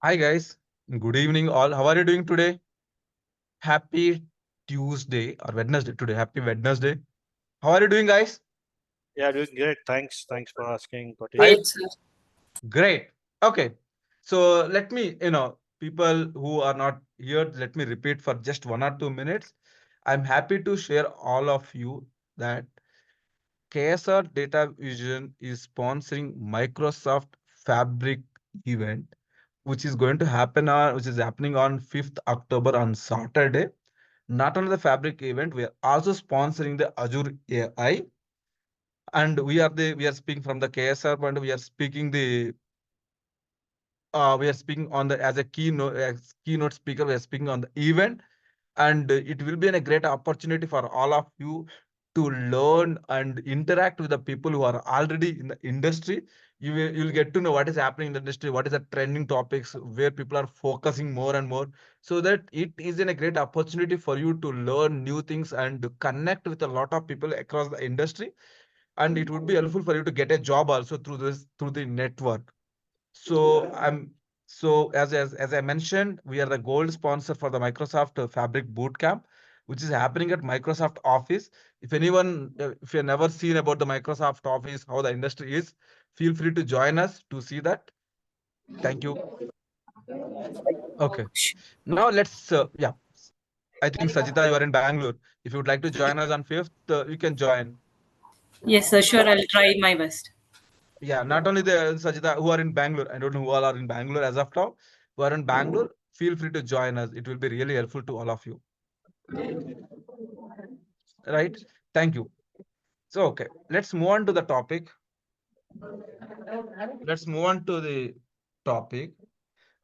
Hi guys, good evening all. How are you doing today? Happy Tuesday or Wednesday today. Happy Wednesday. How are you doing, guys? Yeah, doing great. Thanks for asking, Patil. I Great, sir. great. Okay. So let me, people who are not here, let me repeat for just 1 or 2 minutes. I'm happy to share all of you that KSR Data Vision is sponsoring Microsoft Fabric event, which is going to happen on, which is happening on 5th October on Saturday. Not only the Fabric event, we are also sponsoring the Azure AI, and we are speaking from the KSR point. We are speaking on the as a keynote speaker. We are speaking on the event, and it will be a great opportunity for all of you to learn and interact with the people who are already in the industry. You'll get to know what is happening in the industry, what is the trending topics, where people are focusing more and more, so that it is a great opportunity for you to learn new things and connect with a lot of people across the industry. And it would be helpful for you to get a job also through the network. So as I mentioned, we are the gold sponsor for the Microsoft Fabric Bootcamp, which is happening at Microsoft Office. If you've never seen about the Microsoft Office, how the industry is, feel free to join us to see that. Thank you. Okay. Now yeah. I think Sajita, you are in Bangalore. If you would like to join us on 5th, you can join. Yes, sir. Sure, I'll try my best. Yeah, not only the Sajida who are in Bangalore. I don't know who all are in Bangalore as of now. Who are in Bangalore, feel free to join us. It will be really helpful to all of you. Right? Thank you. So, okay, let's move on to the topic. Let's move on to the topic.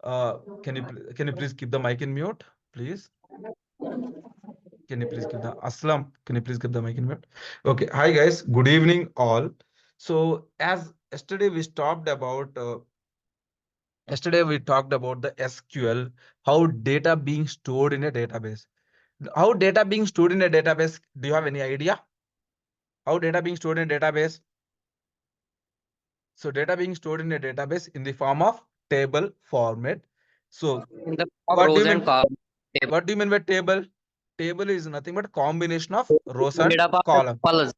Can you please keep the mic in mute, please? Can you please keep the Aslam? Can you please keep the mic in mute? Okay. Hi guys. Good evening all. So as yesterday we stopped about yesterday we talked about the SQL, how data being stored in a database. How data being stored in a database? Do you have any idea? How data being stored in a database? So data being stored in a database in the form of table format. So In the form of what do you rows and mean? columns. What do you mean by table? Table is nothing but combination of rows and Made up of columns. columns.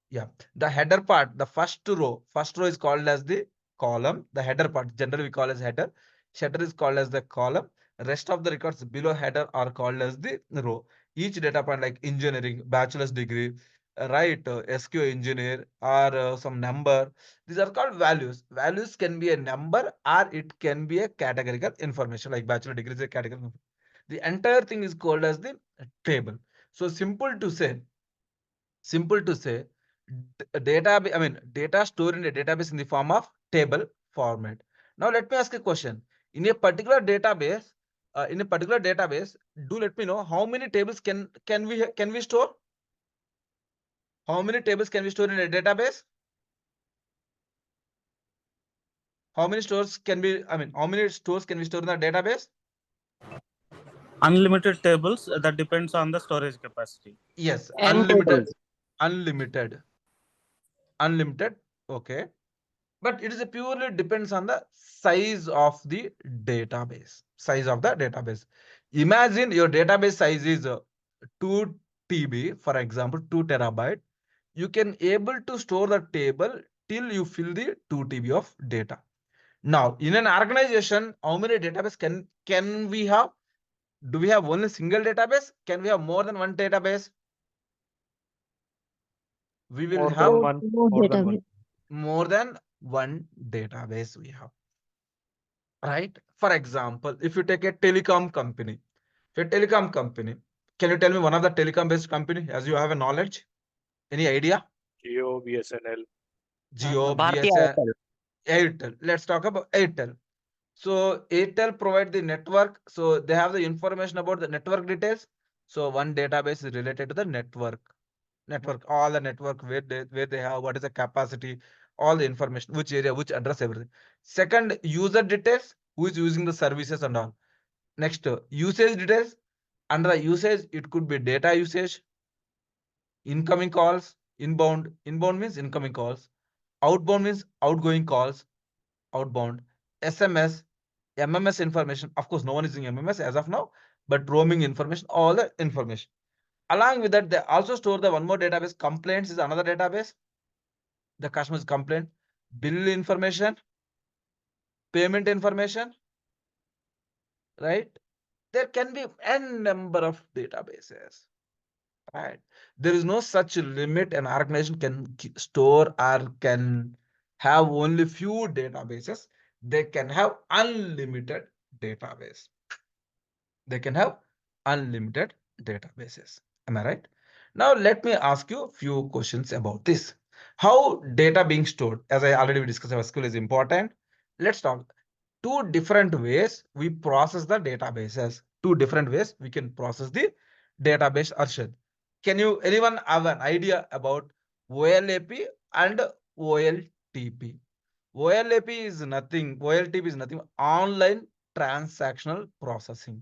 Yeah, the header part, the first row is called as the column. The header part, generally we call as header. Header is called as the column. Rest of the records below header are called as the row. Each data point like engineering, bachelor's degree, right, SQL engineer, or some number. These are called values. Values can be a number or it can be a categorical information like bachelor degree is a categorical. The entire thing is called as the table. So simple to say, data stored in a database in the form of table format. Now let me ask a question. In a particular database, do let me know how many tables can we store? How many tables can we store in a database? How many stores can we store in the database? Unlimited tables, that depends on the storage capacity. Yes, N tables. unlimited, unlimited. Okay. But it is a purely depends on the size of the database. Size of the database. Imagine your database size is 2 TB, for example, 2 terabyte. You can able to store the table till you fill the 2 TB of data. Now, in an organization, how many database can we have? Do we have only single database? Can we have more than one database? We will More have than one. More than one. more than one database we have. Right? For example, if you take a telecom company, can you tell me one of the telecom based company as you have a knowledge? Any idea? Geo, BSNL. Jio, Bharti BSN, Airtel. Airtel. Let's talk about Airtel. So Airtel provide the network. So they have the information about the network details. So one database is related to the network, all the network where they have, what is the capacity, all the information, which area, which address, everything. Second, user details, who is using the services and all. Next, usage details. Under the usage, it could be data usage, incoming calls, inbound. Inbound means incoming calls. Outbound means outgoing calls, outbound. SMS, MMS information. Of course, no one is using MMS as of now, but roaming information, all the information. Along with that, they also store the one more database. Complaints is another database. The customer's complaint, bill information, payment information, right? There can be n number of databases, right? There is no such limit an organization can store or can have only few databases. They can have unlimited database. They can have unlimited databases. Am I right? Now let me ask you a few questions about this. How data being stored? As I already discussed, SQL is important. Let's talk. Two different ways we process the databases. Two different ways we can process the database. Arshad, can you anyone have an idea about OLAP and OLTP? OLAP is nothing. OLTP is nothing. Online transactional processing.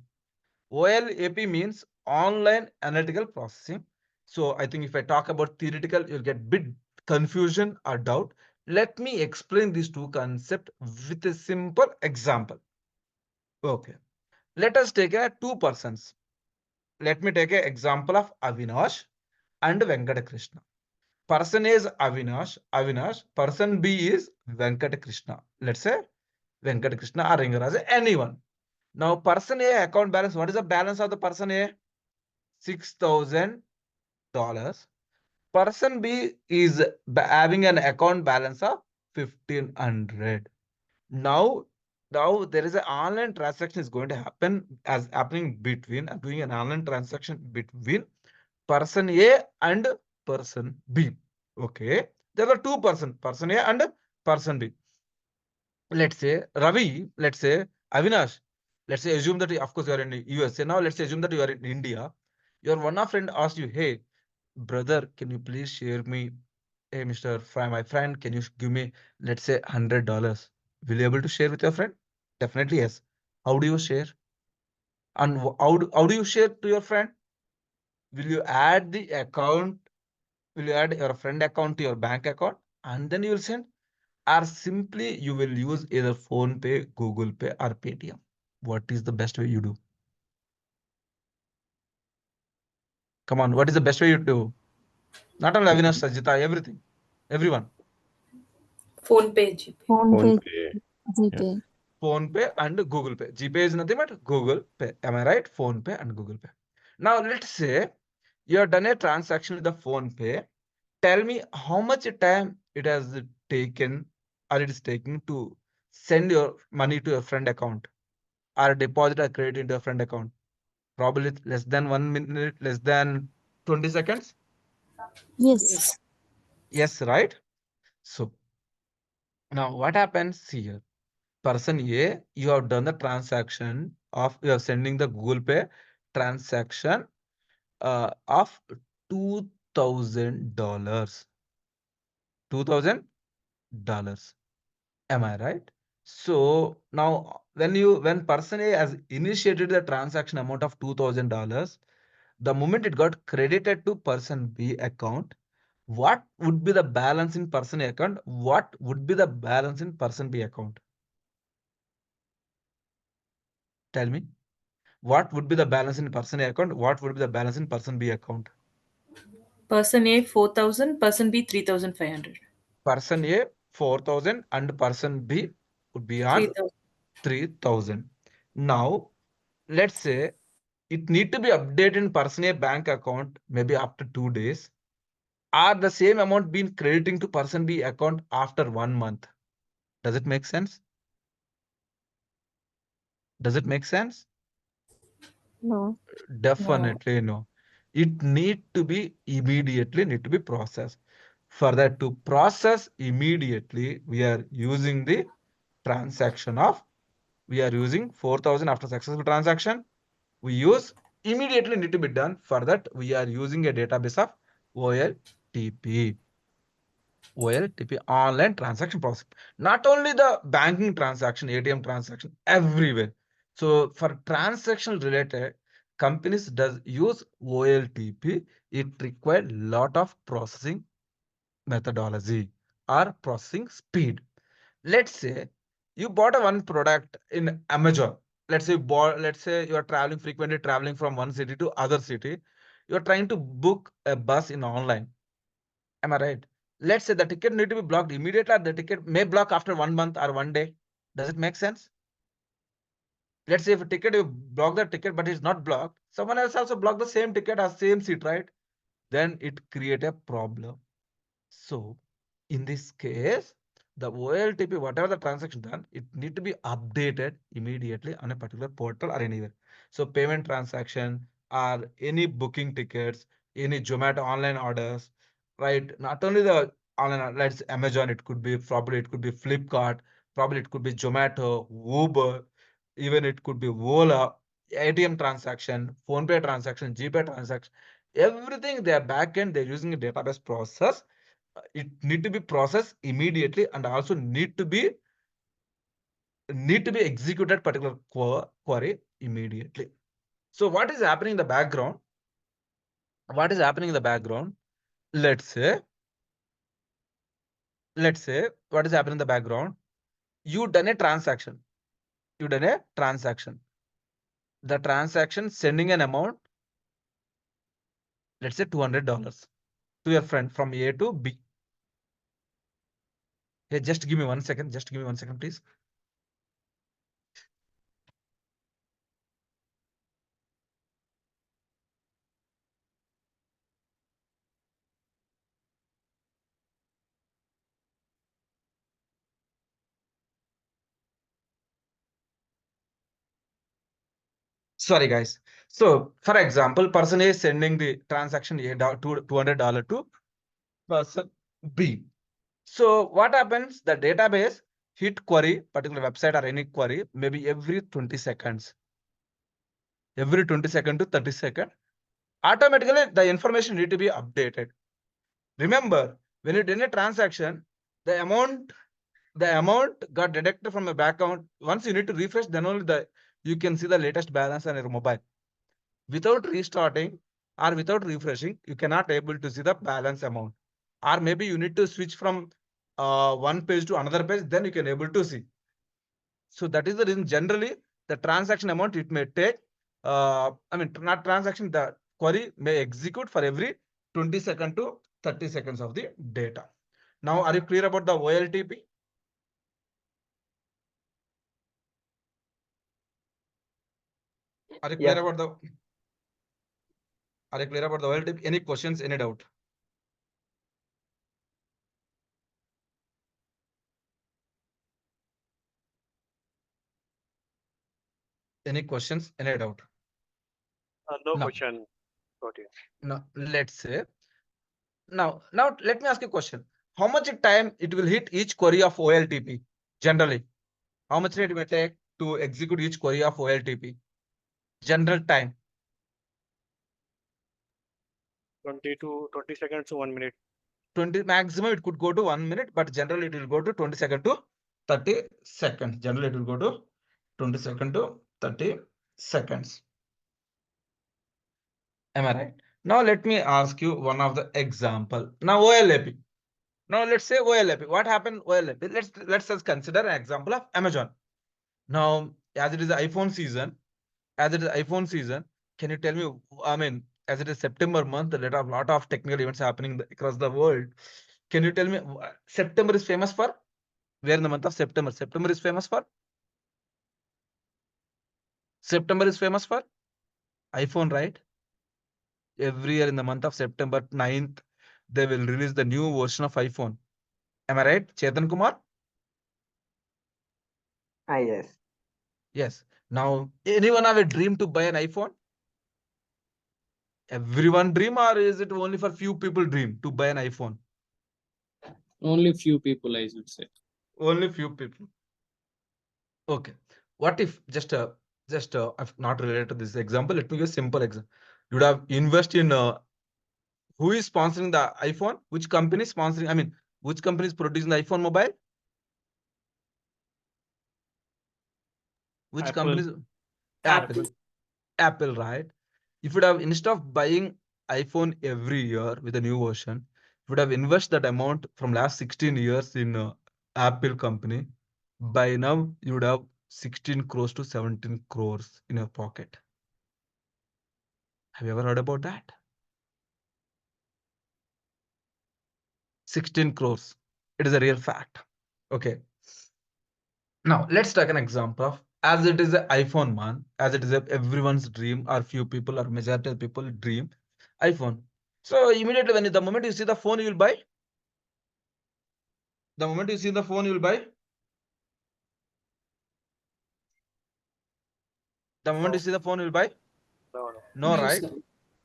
OLAP means online analytical processing. So I think if I talk about theoretical, you'll get bit confusion or doubt. Let me explain these two concepts with a simple example. Okay. Let us take two persons. Let me take an example of Avinash and Venkatakrishna. Person A is Avinash. Person B is Venkatakrishna. Let's say Venkatakrishna or Ringaraja, anyone. Now, person A account balance. What is the balance of the person A? $6,000. Person B is having an account balance of 1,500. Now, there is an online transaction is going to happen as happening between doing an online transaction between person A and person B. Okay, there are two person A and person B. Let's say Ravi, let's say Avinash, let's say assume that of course you are in the USA. Now let's assume that you are in India. Your one of friend asked you, hey brother, can you please share me, hey Mr. My friend, can you give me, let's say $100? Will you able to share with your friend? Definitely yes. How do you share? And how do you share to your friend? Will you add the account? Will you add your friend account to your bank account and then you will send? Or simply you will use either Phone Pay, Google Pay, or Paytm? What is the best way you do? Come on, what is the best way you do? Not only Avinash, Sajita, everything, everyone. Phone pay, GP. Phone Pay, GPay. Phone Pay and Google Pay. GPay is nothing but Google Pay. Am I right? Phone Pay and Google Pay. Now let's say you have done a transaction with the Phone Pay. Tell me how much time it has taken or it is taking to send your money to your friend account or deposit or credit into your friend account. Probably less than 1 minute, less than 20 seconds. Yes. Yes, right? So now what happens here? Person A, you have done the transaction of you are sending the Google Pay transaction of $2,000. $2,000. Am I right? So now when person A has initiated the transaction amount of $2,000, the moment it got credited to person B account, what would be the balance in person A account? What would be the balance in person B account? Tell me. What would be the balance in person A account? What would be the balance in person B account? Person A 4,000, person B 3,500. Person A 4,000 and person B would be on 3,000. 3,000. Now, let's say it need to be updated in person A bank account maybe after 2 days. Are the same amount being crediting to person B account after 1 month? Does it make sense? Does it make sense? No. Definitely no. It need to be immediately need to be processed. For that to process immediately, we are using the transaction of, we are using 4,000 after successful transaction. We use immediately need to be done. For that, we are using a database of OLTP. OLTP, online transaction process. Not only the banking transaction, ATM transaction, everywhere. So for transaction related, companies does use OLTP. It requires lot of processing methodology or processing speed. Let's say You bought a one product in Amazon. Let's say you are traveling frequently, traveling from one city to other city. You are trying to book a bus in online. Am I right? Let's say the ticket need to be blocked immediately, or the ticket may block after 1 month or 1 day. Does it make sense? Let's say if a ticket, you block the ticket, but it's not blocked, someone else also block the same ticket or same seat, right? Then it create a problem. So in this case, the OLTP, whatever the transaction done, it need to be updated immediately on a particular portal or anywhere. So payment transaction or any booking tickets, any Zomato online orders, right? Not only the online, let's Amazon, it could be probably it could be Flipkart, probably it could be Zomato, Uber, even it could be Ola, ATM transaction, phone pay transaction, GPay transaction, everything they are backend, they're using a database process. It need to be processed immediately and also need to be executed particular query immediately. So what is happening in the background? What is happening in the background? Let's say what is happening in the background? You done a transaction. You done a transaction. The transaction sending an amount, let's say $200 to your friend from A to B. Hey, just give me 1 second. Just give me 1 second, please. Sorry, guys. So, for example, person A is sending the transaction A to $200 to person B. So, what happens? The database hit query, particular website or any query, maybe every 20 seconds. Every 20 second to 30 second. Automatically, the information need to be updated. Remember, when you do a transaction, the amount got deducted from the bank account. Once you need to refresh, then only you can see the latest balance on your mobile. Without restarting or without refreshing, you cannot able to see the balance amount. Or maybe you need to switch from one page to another page, then you can able to see. So that is the reason generally the transaction amount it may take, not transaction, the query may execute for every 20 second to 30 seconds of the data. Now, are you clear about the OLTP? Are you clear about the OLTP? Any questions, any doubt? Any questions, any doubt? No No. question. Got it. Now, let's say, now let me ask you a question. How much time it will hit each query of OLTP generally? How much time it may take to execute each query of OLTP? General time. 20 seconds to 1 minute. 20 maximum it could go to 1 minute, but generally it will go to 20 seconds to 30 seconds. Generally it will go to 20 seconds to 30 seconds. Am I right? Now let me ask you one of the example. Now OLAP. Now let's say OLAP. What happened OLAP? Let's just consider an example of Amazon. Now, as it is iPhone season, can you tell me, as it is September month, there are a lot of technical events happening across the world. Can you tell me September is famous for? Where in the month of September? September is famous for? September is famous for iPhone, right? Every year in the month of September 9th, they will release the new version of iPhone. Am I right, Chetan Kumar? Yes. Yes. Now, anyone have a dream to buy an iPhone? Everyone dream, or is it only for few people dream to buy an iPhone? Only few people, I should say. Only few people. Okay. What if if not related to this example, let me give a simple example. You would have invest in who is sponsoring the iPhone? Which company is sponsoring? Which company is producing the iPhone mobile? Which Apple. company is Apple. Apple, right? If you would have, instead of buying iPhone every year with a new version, you would have invested that amount from last 16 years in Apple company. By now, you would have 16 crores to 17 crores in your pocket. Have you ever heard about that? 16 crores. It is a real fact. Okay. Now let's take an example of as it is an iPhone man, as it is everyone's dream, or few people or majority of people dream iPhone. So immediately when the moment you see the phone, you will buy. The moment you see the phone, you will buy. The moment you see the phone, you will buy. No, no. No, No, right? sir.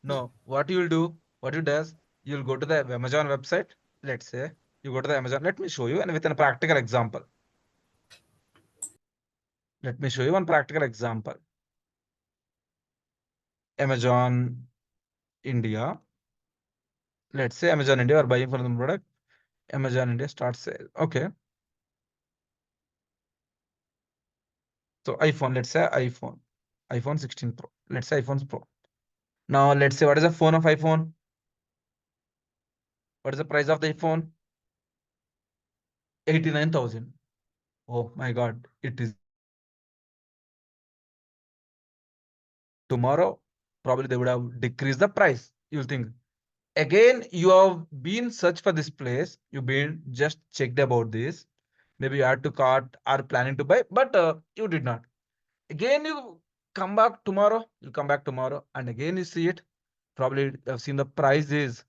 No. What you will do? What you does? You'll go to the Amazon website. Let's say you go to the Amazon. Let me show you, and with a practical example. Let me show you one practical example. Amazon India. Let's say Amazon India are buying for the product. Amazon India starts sale. Okay. So iPhone, let's say iPhone 16 Pro. Let's say iPhone Pro. Now let's say what is the phone of iPhone? What is the price of the iPhone? 89,000. Oh my God, it is tomorrow. Probably they would have decreased the price. You'll think again, you have been search for this place. You've been just checked about this. Maybe you had to cart or planning to buy, but you did not. Again, you come back tomorrow. You come back tomorrow, and again you see it. Probably you have seen the price is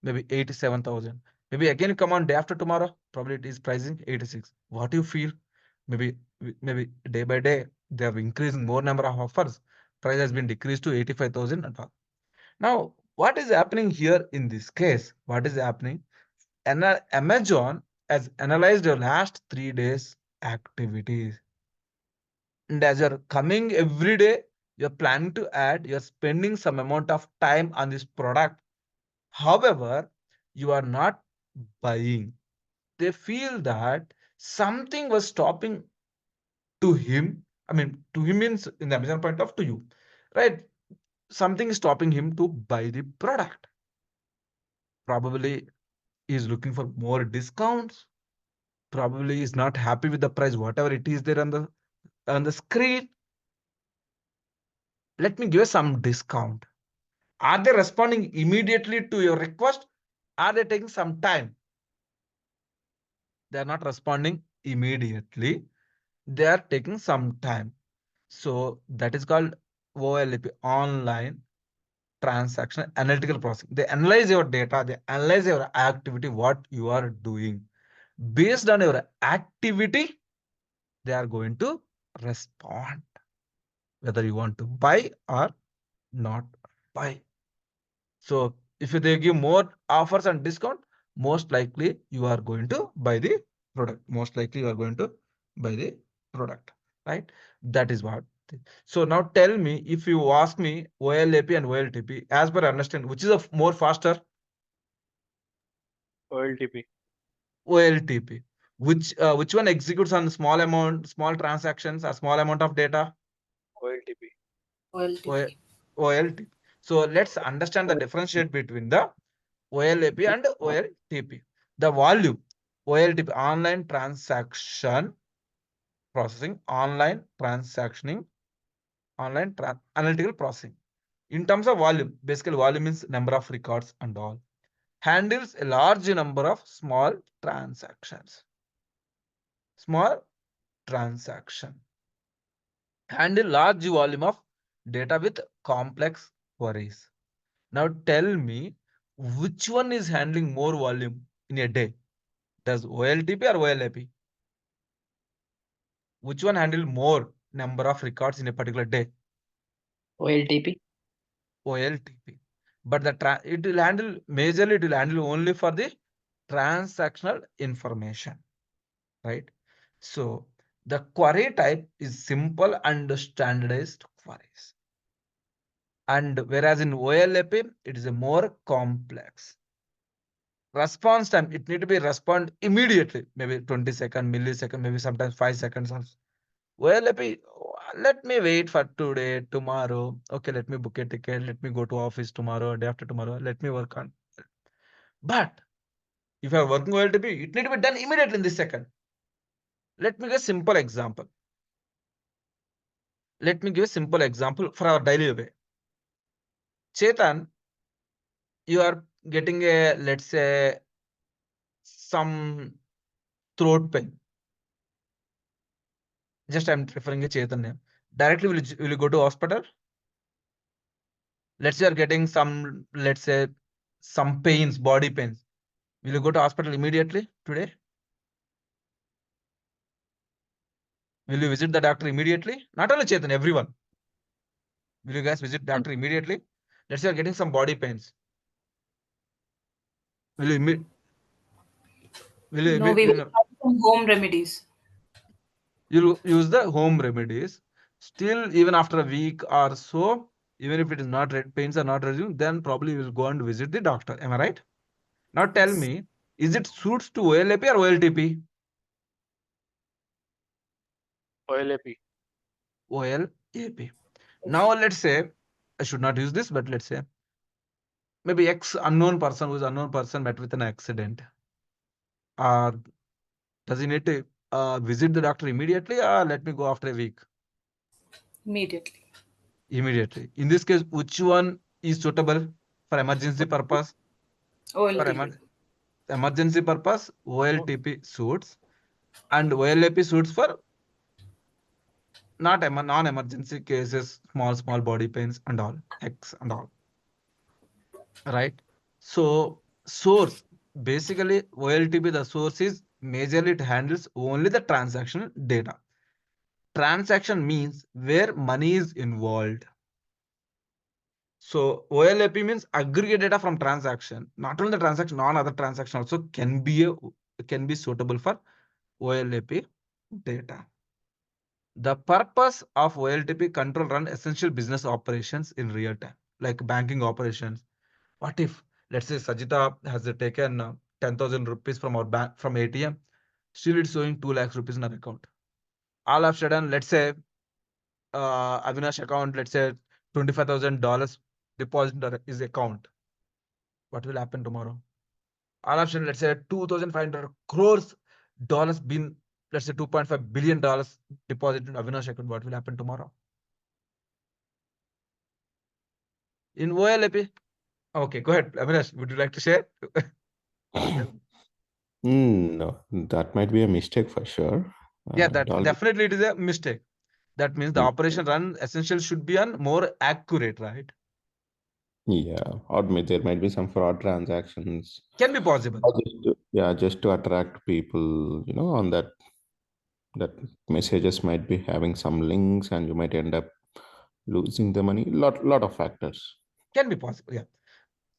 maybe 87,000. Maybe again you come on day after tomorrow. Probably it is pricing 86. What do you feel? Maybe day by day they have increasing more number of offers. Price has been decreased to 85,000 and all. Now, what is happening here in this case? What is happening? Amazon has analyzed your last 3 days activities. And as you're coming every day, you're planning to add, you're spending some amount of time on this product. However, you are not buying. They feel that something was stopping to him. I mean, to him means in the Amazon point of to you, right? Something is stopping him to buy the product. Probably he's looking for more discounts. Probably is not happy with the price, whatever it is there on the screen. Let me give you some discount. Are they responding immediately to your request? Are they taking some time? They are not responding immediately. They are taking some time. So that is called OLAP, online transaction analytical processing. They analyze your data, they analyze your activity, what you are doing. Based on your activity, they are going to respond whether you want to buy or not buy. So if they give more offers and discount, most likely you are going to buy the product. Most likely you are going to buy the product, right? That is what. So now tell me, if you ask me OLAP and OLTP, as per understand, which is a more faster? OLTP. OLTP. Which one executes on small transactions, or small amount of data? OLTP. OLTP. OLTP. So let's understand the differentiate between the OLAP and OLTP. The volume, OLTP, online transaction processing, online transactioning, analytical processing. In terms of volume, basically volume means number of records and all. Handles a large number of small transactions. Small transaction. Handle large volume of data with complex queries. Now tell me, which one is handling more volume in a day? Does OLTP or OLAP? Which one handle more number of records in a particular day? OLTP. OLTP. But it will handle majorly, it will handle only for the transactional information, right? So the query type is simple and standardized queries. And whereas in OLAP, it is a more complex. Response time, it need to be respond immediately, maybe 20 second, millisecond, maybe sometimes 5 seconds also. OLAP, let me wait for today, tomorrow. Okay, let me book a ticket. Let me go to office tomorrow, day after tomorrow. Let me work on. But if you are working OLTP, it need to be done immediately in this second. Let me give a simple example. Let me give a simple example for our daily way. Chetan, you are getting a, let's say, some throat pain. Just I'm referring a Chetan name. Directly, will you go to hospital? Let's say you're getting some, let's say, some pains, body pains. Will you go to hospital immediately today? Will you visit the doctor immediately? Not only Chetan, everyone. Will you guys visit doctor immediately? Let's say you're getting some body pains. Will you No, we will have some home remedies. you'll use the home remedies? Still, even after a week or so, even if it is not pains are not reducing, then probably you will go and visit the doctor. Am I right? Now tell Yes. me, is it suits to OLAP or OLTP? OLAP. OLAP. Now let's say, I should not use this, but let's say maybe X unknown person who is unknown person met with an accident. Does he need to visit the doctor immediately or let me go after a week? Immediately. Immediately. In this case, which one is suitable for emergency purpose? For OLTP. emergency purpose, OLTP suits, and OLAP suits for not non-emergency cases, small body pains and all, X and all. Right? So source, basically OLTP, the source is majorly it handles only the transactional data. Transaction means where money is involved. So OLAP means aggregate data from transaction. Not only the transaction, non-other transaction also can be suitable for OLAP data. The purpose of OLTP control run essential business operations in real time, like banking operations. What if, let's say, Sajita has taken 10,000 rupees from our bank from ATM, still it's showing 2 lakhs rupees in our account. All of a sudden, let's say Avinash account, let's say $25,000 deposit in his account. What will happen tomorrow? All of a sudden, let's say 2,500 crores dollars been, let's say $2.5 billion deposited in Avinash account. What will happen tomorrow? In OLAP? Okay, go ahead. Avinash, would you like to share? No, that might be a mistake for sure. Yeah, It that all definitely it is a mistake. That means the operation run essential should be on more accurate, right? yeah, or there might be some fraud transactions. Can be possible. Or just to attract people, on that messages might be having some links, and you might end up losing the money. Lot of factors. Can be possible. Yeah.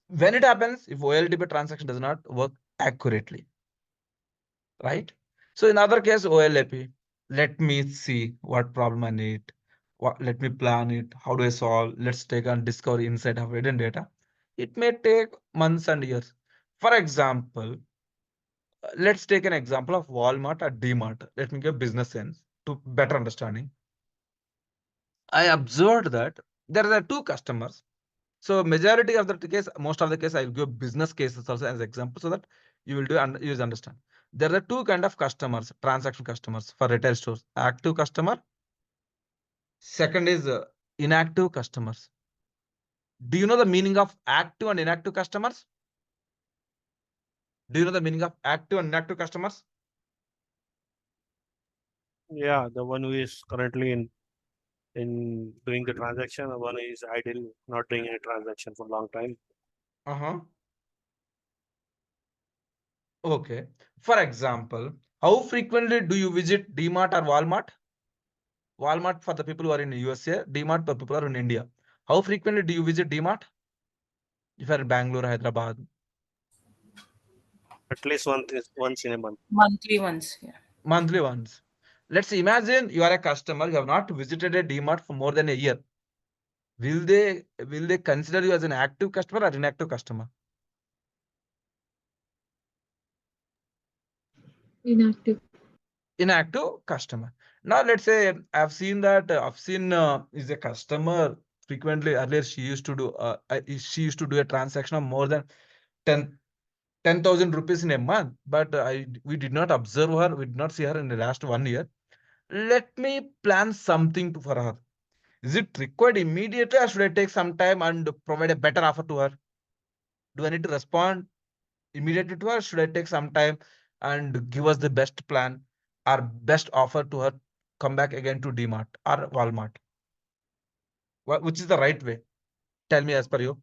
When it happens, if OLTP transaction does not work accurately, right? So in other case, OLAP, let me see what problem I need. Let me plan it. How do I solve? Let's take and discover inside of hidden data. It may take months and years. For example, let's take an example of Walmart or DMart. Let me give business sense to better understanding. I observed that there are two customers. So majority of the case, most of the case, I will give business cases also as example so that you will use understand. There are two kind of customers, transaction customers for retail stores. Active customer. Second is inactive customers. Do you know the meaning of active and inactive customers? Do you know the meaning of active and inactive customers? Yeah, the one who is currently in doing the transaction, the one is idle, not doing any transaction for a long time. Okay. For example, how frequently do you visit DMart or Walmart? Walmart for the people who are in USA, DMart for people who are in India. How frequently do you visit DMart? If you are in Bangalore, Hyderabad. At least once in a month. Monthly ones. Yeah. Monthly ones. Let's imagine you are a customer, you have not visited a DMart for more than a year. Will they consider you as an active customer or inactive customer? Inactive. Inactive customer. Now let's say I've seen that is a customer frequently. Earlier she used to do a transaction of more than 10 10,000 rupees in a month, but we did not observe her, we did not see her in the last 1 year. Let me plan something for her. Is it required immediately, or should I take some time and provide a better offer to her? Do I need to respond immediately to her? Should I take some time and give us the best plan or best offer to her? Come back again to DMart or Walmart. Which is the right way? Tell me as per you.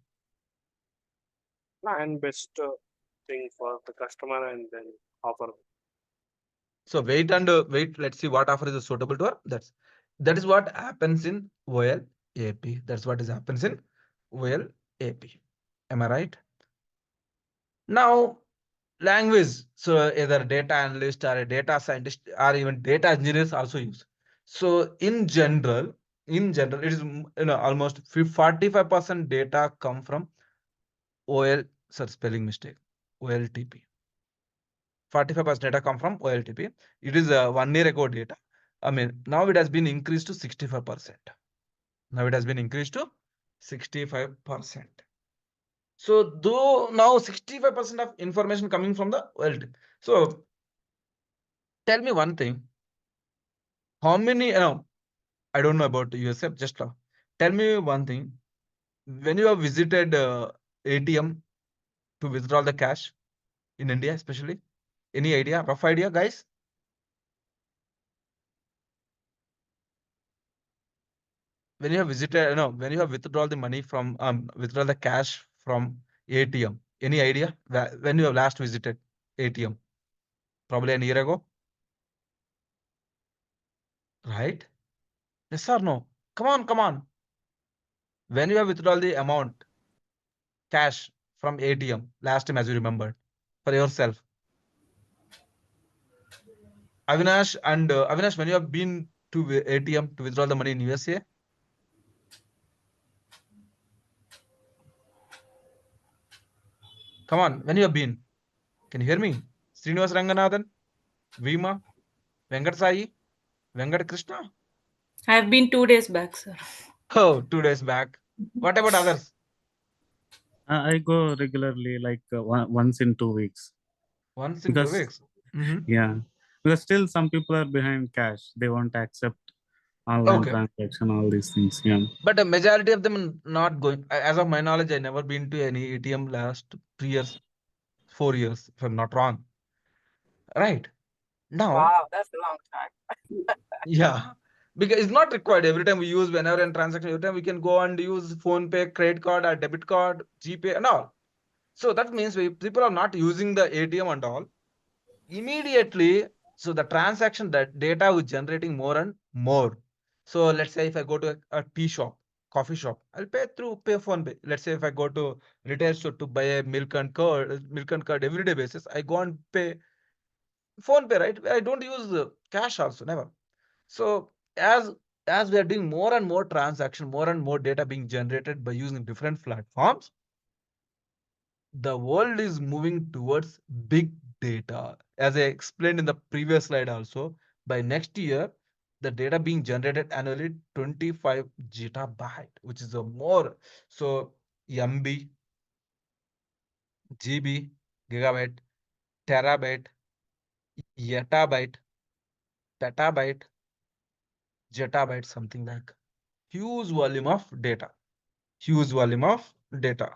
And best thing for the customer and then offer. So wait and wait. Let's see what offer is suitable to her. That is what happens in OLAP. That's what is happens in OLAP. Am I right? Now, language. So either data analyst or a data scientist or even data engineers also use. So in general, it is almost 45% data come from spelling mistake, OLTP. 45% data come from OLTP. It is 1 year ago data. I mean, now it has been increased to 65%. Now it has been increased to 65%. So though now 65% of information coming from the OLTP. So tell me one thing. How many, I don't know about USF, just tell me one thing. When you have visited ATM to withdraw the cash in India, especially, any idea, rough idea, guys? When you have visited, when you have withdrawn the money from, withdraw the cash from ATM, any idea when you have last visited ATM? Probably a year ago, right? Yes or no? Come on, come on. When you have withdrawn the amount, cash from ATM, last time as you remembered, for yourself. Avinash and Avinash, when you have been to ATM to withdraw the money in USA? Come on, when you have been? Can you hear me? Srinivas Ranganathan, Veema, Venkat Sai, Venkat Krishna? I have been 2 days back, sir. Oh, 2 days back. What about others? I go regularly, like once in 2 weeks. Once in 2 Because weeks. yeah, because still some people are behind cash. They won't accept online Okay. transaction, all these things. Yeah. But a majority of them not going. As of my knowledge, I never been to any ATM last 3 years, 4 years, if I'm not wrong. Right. Now, Wow, that's a long time. yeah, because it's not required every time we use whenever in transaction, every time we can go and use phone pay, credit card, or debit card, GPay, and all. So that means people are not using the ATM and all. Immediately, so the transaction that data is generating more and more. So let's say if I go to a tea shop, coffee shop, I'll pay phone pay. Let's say if I go to retail store to buy a milk and curd everyday basis, I go and pay phone pay, right? I don't use cash also, never. So as we are doing more and more transaction, more and more data being generated by using different platforms, the world is moving towards big data. As I explained in the previous slide also, by next year, the data being generated annually 25 gigabyte, which is a more. So MB, GB, gigabyte, terabyte, yetabyte, petabyte, zettabyte, something like huge volume of data. Huge volume of data.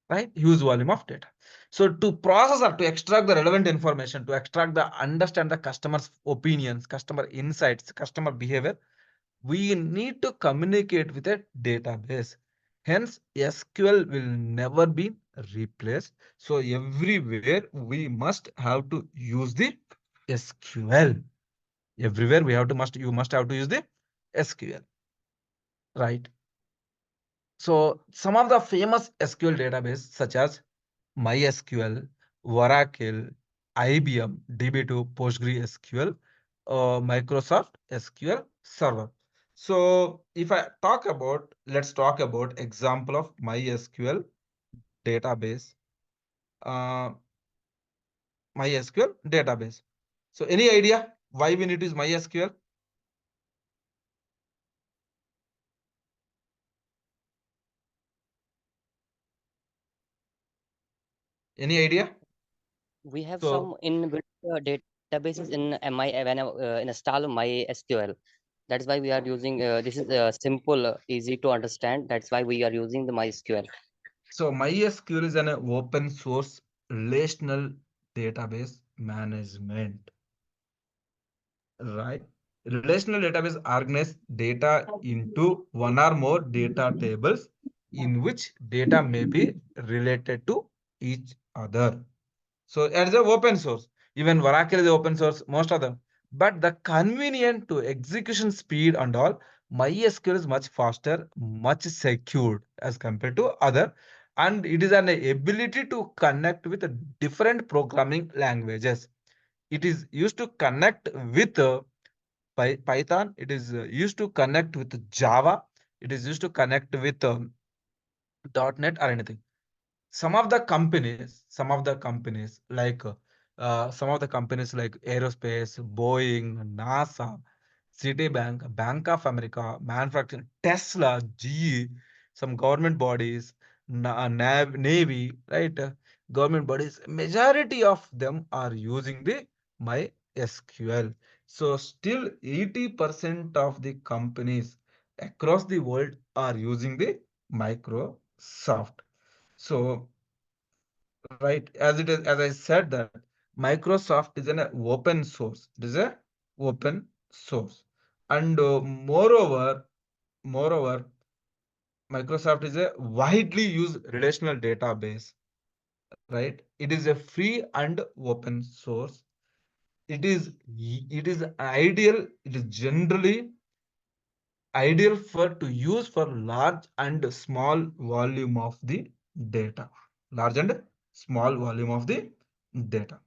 Right? Huge volume of data. So to process or to extract the relevant information, to understand the customer's opinions, customer insights, customer behavior, we need to communicate with a database. Hence, SQL will never be replaced. So everywhere we must have to use the SQL. Everywhere you must have to use the SQL. Right? So some of the famous SQL database such as MySQL, Oracle, IBM, DB2, PostgreSQL, Microsoft SQL Server. So if let's talk about example of MySQL database. MySQL database. So any idea why we need to use MySQL? Any idea? We have So some in databases in install MySQL. That's why we are using this is simple, easy to understand. That's why we are using the MySQL. So MySQL is an open source relational database management, right? Relational database organizes data into one or more data tables in which data may be related to each other. So it's a open source. Even Oracle is open source, most of them. But the convenient to execution speed and all, MySQL is much faster, much secured as compared to other. And it is an ability to connect with different programming languages. It is used to connect with Python. It is used to connect with Java. It is used to connect with .NET or anything. Some of the companies like aerospace, Boeing, NASA, Citibank, Bank of America, manufacturing, Tesla, GE, some government bodies, Navy, right? Government bodies, majority of them are using the MySQL. So still 80% of the companies across the world are using the Microsoft. So, right, as it is, as I said that Microsoft is an open source. It is a open source, and moreover, Microsoft is a widely used relational database. Right, it is a free and open source. It is ideal. It is generally ideal for to use for large and small volume of the data. Large and small volume of the data,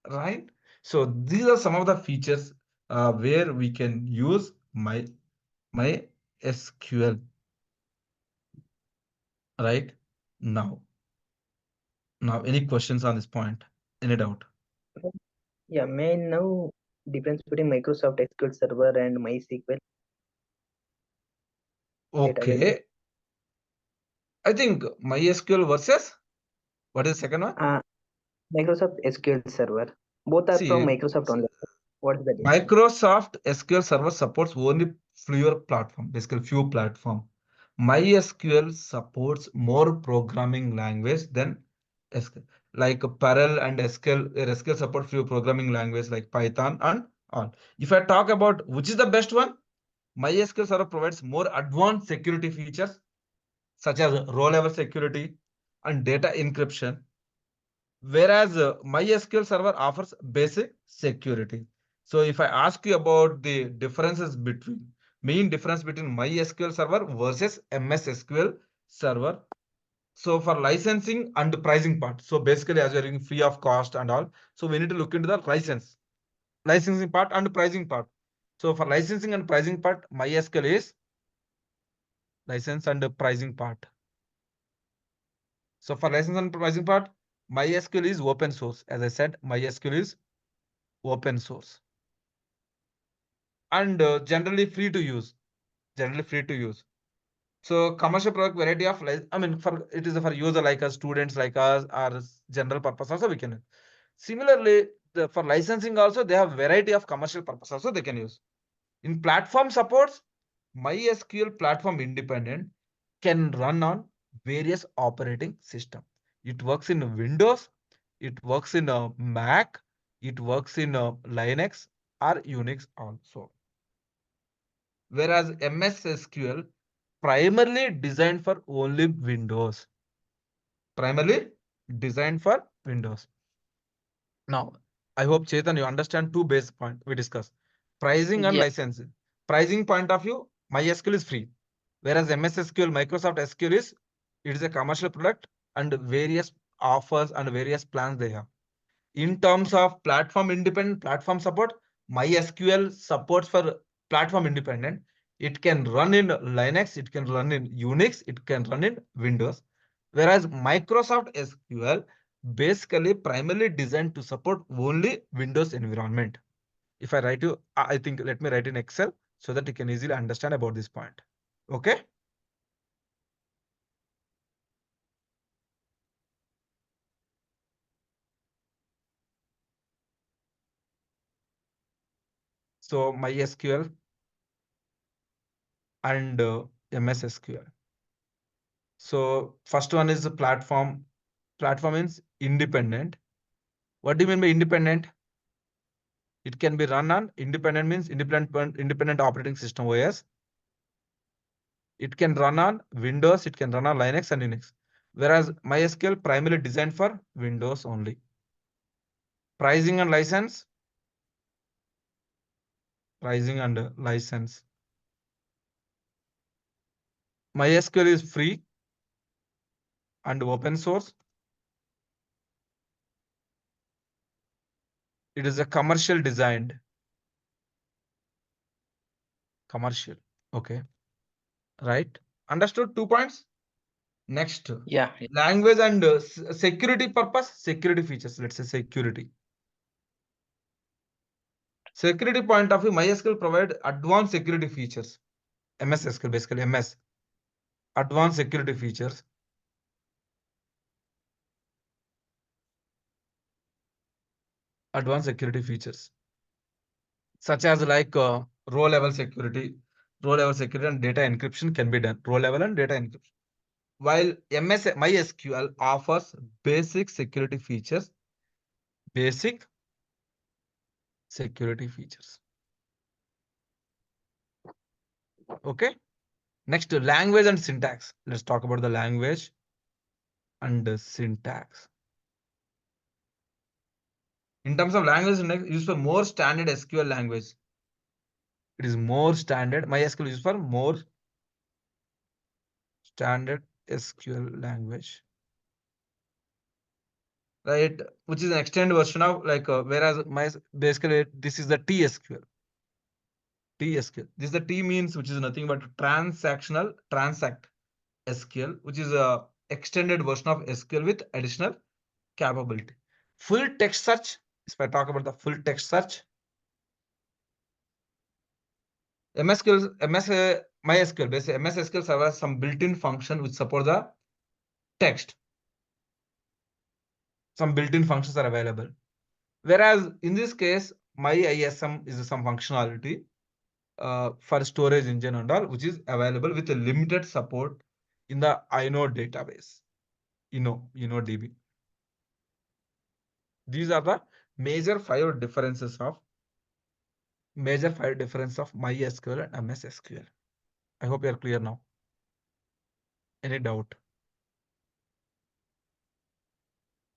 right? So these are some of the features where we can use my SQL, right? Now, any questions on this point? Any doubt? Yeah, may I know difference between Microsoft SQL Server and MySQL databases? Okay, I think MySQL versus what is the second one? Microsoft SQL Server. Both are from See, Microsoft only. What is the difference? Microsoft SQL Server supports only fewer platform, basically few platform. MySQL supports more programming language than SQL. Like Perl and SQL support few programming language like Python and all. If I talk about which is the best one, MySQL Server provides more advanced security features such as row-level security and data encryption, whereas MySQL Server offers basic security. So if I ask you about the main difference between MySQL Server versus MS SQL Server. So for licensing and pricing part, so basically as you're using free of cost and all, so we need to look into the licensing part and pricing part. So for licensing and pricing part, MySQL is license and pricing part. So for license and pricing part, MySQL is open source. As I said, MySQL is open source and generally free to use. So commercial product variety of I mean, for it is for user like us, students like us, or general purpose also we can. Similarly, for licensing also they have variety of commercial purpose also they can use. In platform supports, MySQL platform independent can run on various operating system. It works in Windows, it works in Mac, it works in Linux or Unix also. Whereas MS SQL primarily designed for only Windows. Primarily designed for Windows. Now, I hope Chetan, you understand two basic points we discussed. Pricing and Yeah. licensing. Pricing point of view, MySQL is free. Whereas MS SQL, Microsoft SQL it is a commercial product and various offers and various plans they have. In terms of platform independent platform support, MySQL supports for platform independent. It can run in Linux, it can run in Unix, it can run in Windows. Whereas Microsoft SQL basically primarily designed to support only Windows environment. If I write you, I think let me write in Excel so that you can easily understand about this point. Okay. So MySQL and MS SQL. So first one is the platform. Platform means independent. What do you mean by independent? It can be run on independent means independent operating system OS. It can run on Windows, it can run on Linux and Unix. Whereas MySQL primarily designed for Windows only. Pricing and license. Pricing and license. MySQL is free and open source. It is a commercial designed. Commercial. Okay. Right. Understood 2 points? Next. Yeah. Language and security purpose, security features. Let's say security. Security point of view, MySQL provide advanced security features. MS SQL, basically MS. Advanced security features. Advanced security features. Such as like row level security. Row level security and data encryption can be done. Row level and data encryption. While MySQL offers basic security features. Basic security features. Okay. Next, language and syntax. Let's talk about the language and the syntax. In terms of language, used for more standard SQL language. It is more standard. MySQL is for more standard SQL language. Right, which is an extended version of like whereas basically this is the T-SQL. T-SQL. This the T means which is nothing but transactional transact SQL, which is a extended version of SQL with additional capability. Full text search. If I talk about the full text search, MySQL basically MS SQL server some built-in function which support the text. Some built-in functions are available. Whereas in this case, MyISM is some functionality for storage engine and all, which is available with a limited support in the inode database. InnoDB. These are the major five differences of MySQL and MS SQL. I hope you are clear now. Any doubt?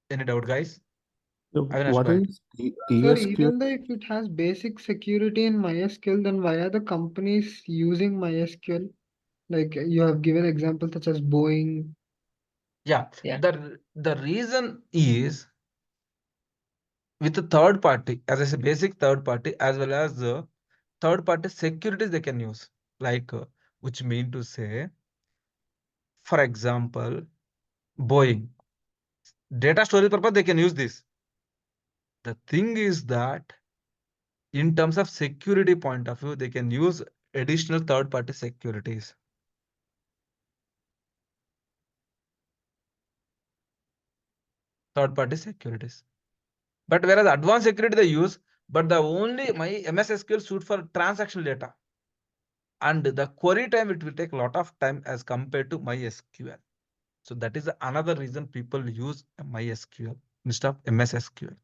Any doubt, guys? Avinash, What go ahead. is Sir, T-SQL? even though if it has basic security in MySQL, then why are the companies using MySQL? Like you have given examples such as Boeing. Yeah. Yeah. The reason is with the third party, as I said, basic third party as well as the third party securities they can use, like which mean to say, for example, Boeing data storage purpose they can use this. The thing is that in terms of security point of view, they can use additional third party securities. Third party securities. But whereas advanced security they use, but the only my MS SQL suit for transactional data. And the query time, it will take a lot of time as compared to MySQL. So that is another reason people use MySQL instead of MS SQL.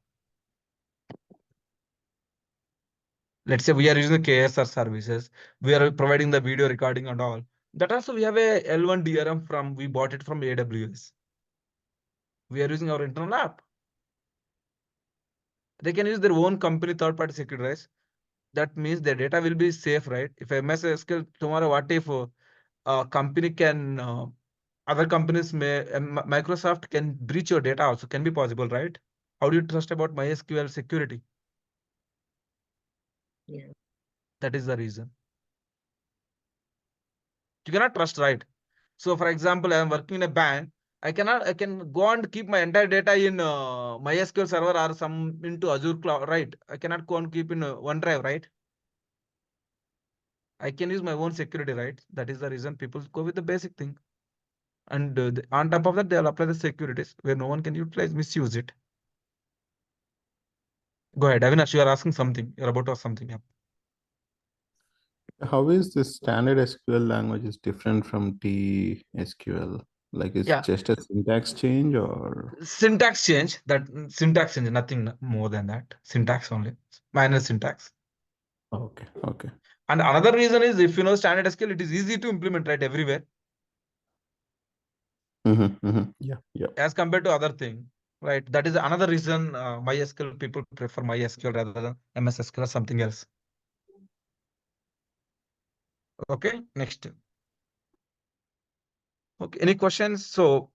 Let's say we are using the KSR services. We are providing the video recording and all. That also we have a L1 DRM from, we bought it from AWS. We are using our internal app. They can use their own company third-party security, right? That means their data will be safe, right? If MS SQL tomorrow, what if a company can, other companies may, Microsoft can breach your data also, can be possible, right? How do you trust about MySQL security? Yeah. That is the reason. You cannot trust, right? So for example, I am working in a bank. I can go and keep my entire data in MySQL server or some into Azure cloud, right? I cannot go and keep in OneDrive, right? I can use my own security, right? That is the reason people go with the basic thing. And on top of that, they'll apply the securities where no one can utilize, misuse it. Go ahead, Avinash, you are asking something. You're about to ask something. Yeah. How is this standard SQL language is different from T-SQL? Like, it's Yeah. just a syntax change or? Syntax change, nothing more than that. Syntax only, minor syntax. Okay, okay. And another reason is if you know standard SQL, it is easy to implement right everywhere Yeah, yeah. as compared to other thing, right? That is another reason MySQL people prefer MySQL rather than MS SQL or something else. Okay, next. Okay, any questions? So,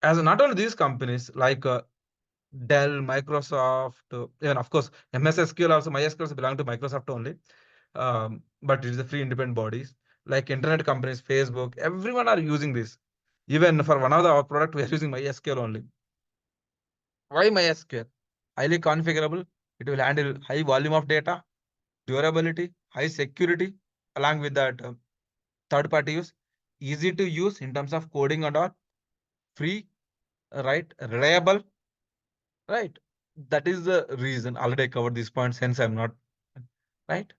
as not only these companies like Dell, Microsoft, even of course MS SQL also MySQL belong to Microsoft only, but it is a free independent bodies like internet companies, Facebook, everyone are using this. Even for one of our product, we are using MySQL only. Why MySQL? Highly configurable. It will handle high volume of data, durability, high security, along with that third-party use, easy to use in terms of coding and all, free, right, reliable, right. That is the reason. Already I covered these points, hence I'm not right.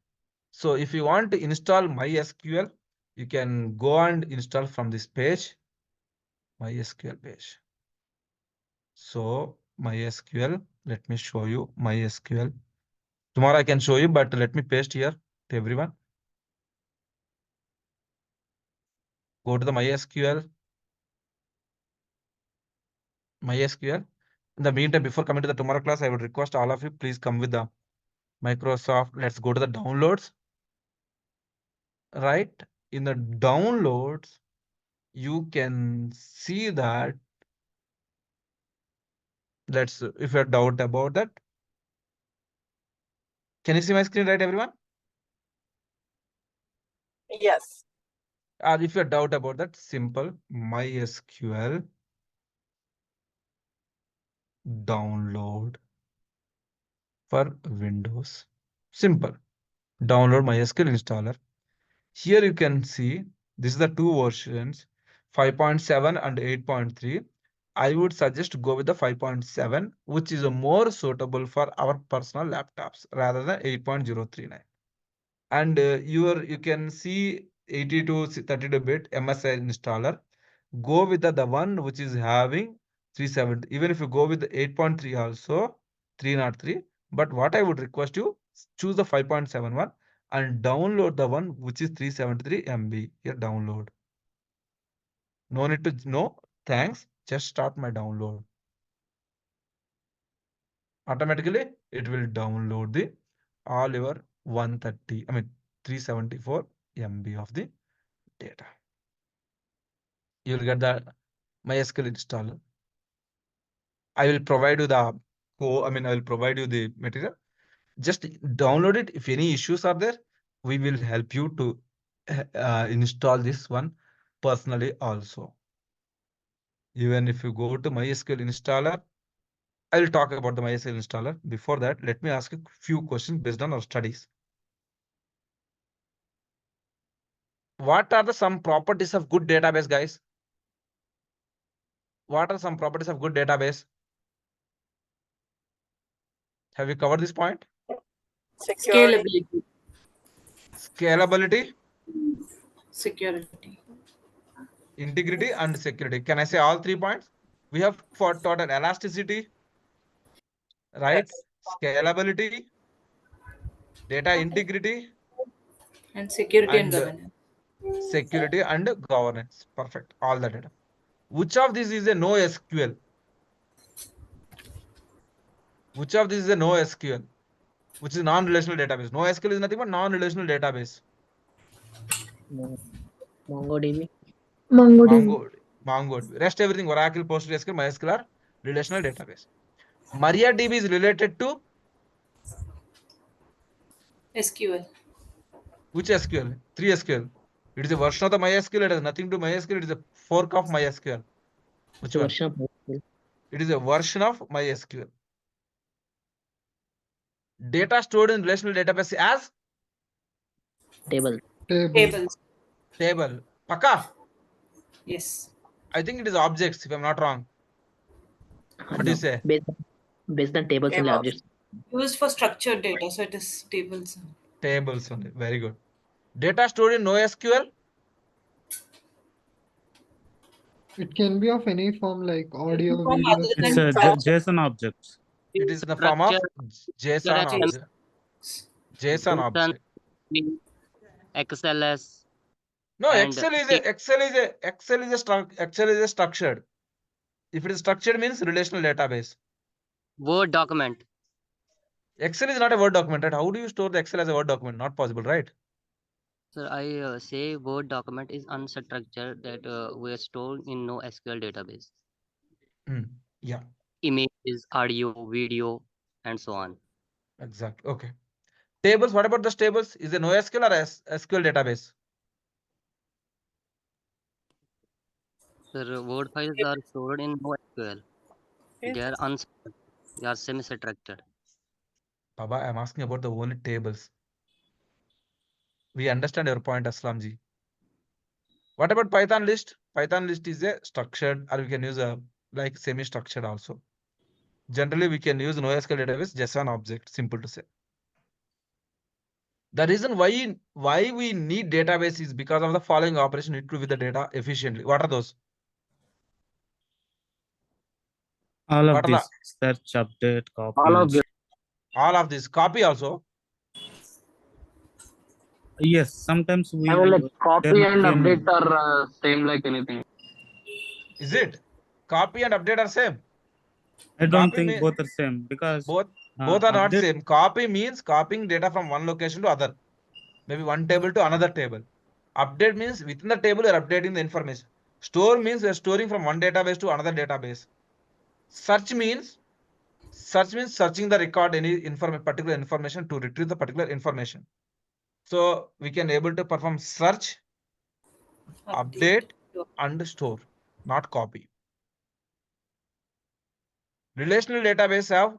So if you want to install MySQL, you can go and install from this page, MySQL page. So MySQL, let me show you MySQL. Tomorrow I can show you, but let me paste here to everyone. Go to the MySQL. In the meantime, before coming to the tomorrow class, I would request all of you, please come with the Microsoft. Let's go to the downloads. Right? In the downloads, you can see that. If you have doubt about that. Can you see my screen, right, everyone? Yes. Or if you have doubt about that, simple MySQL download for Windows. Simple. Download MySQL installer. Here you can see this is the two versions, 5.7 and 8.3. I would suggest to go with the 5.7, which is more suitable for our personal laptops rather than 8.039. And you can see 80 to 32-bit MSI installer. Go with the one which is having 370. Even if you go with the 8.3 also, 303. But what I would request you, choose the 5.71 and download the one which is 373 MB. Here download. No need to know. Thanks. Just start my download. Automatically, it will download the all your 374 MB of the data. You'll get the MySQL installer. I will provide you the I will provide you the material. Just download it. If any issues are there, we will help you to install this one personally also. Even if you go to MySQL installer, I will talk about the MySQL installer. Before that, let me ask a few questions based on our studies. What are the some properties of good database, guys? What are some properties of good database? Have you covered this point? Security. Scalability, Security. integrity, and security. Can I say all 3 points? We have for total elasticity, right? Yes. Scalability, data integrity, And security and and governance. security and governance. Perfect. All the data. Which of these is a NoSQL? Which of these is a NoSQL? Which is non-relational database? NoSQL is nothing but non-relational database. MongoDB. MongoDB. Rest everything Oracle, PostgreSQL, MySQL are relational database. MariaDB is related to SQL. which SQL? 3SQL. It is a version of the MySQL. It has nothing to MySQL. It is a fork of MySQL. Which one? Version of MySQL. It is a version of MySQL. Data stored in relational database as Table. Tables. table. Paka? Yes. I think it is objects, if I'm not wrong. What do you say? Based on tables only Tables. objects. Used for structured data, so it is tables. Tables only. Very good. Data stored in NoSQL. It can be of any form like audio, Form video. other It's than a text. JSON objects. It is in the form of JSON Structure object. JSON object. XLS. No, and Excel is a structured. If it is structured means relational database. Word document. Excel is not a Word document, right? How do you store the Excel as a Word document? Not possible, right? Sir, I say Word document is unstructured that we are stored in NoSQL database. Yeah, Images, audio, video, and so on. exactly. Okay. Tables, what about the tables? Is it NoSQL or SQL database? Sir, Word files are stored in NoSQL. They are unstructured. They are semi-structured. Baba, I'm asking about the only tables. We understand your point, Aslamji. What about Python list? Python list is a structured, or we can use a like semi-structured also. Generally, we can use NoSQL database JSON object. Simple to say. The reason why we need database is because of the following operation need to do with the data efficiently. What are those? All of What are these: search, update, copy. all of this? Copy also. Yes, sometimes we I mean, like there copy and can- update are same like anything. Is it? Copy and update are same. I don't Copy think mean- both are same because Both are not update- same. Copy means copying data from one location to other. Maybe one table to another table. Update means within the table you are updating the information. Store means you are storing from one database to another database. Search means searching the record any particular information to retrieve the particular information. So we can able to perform search, update, and store, not copy. Relational database have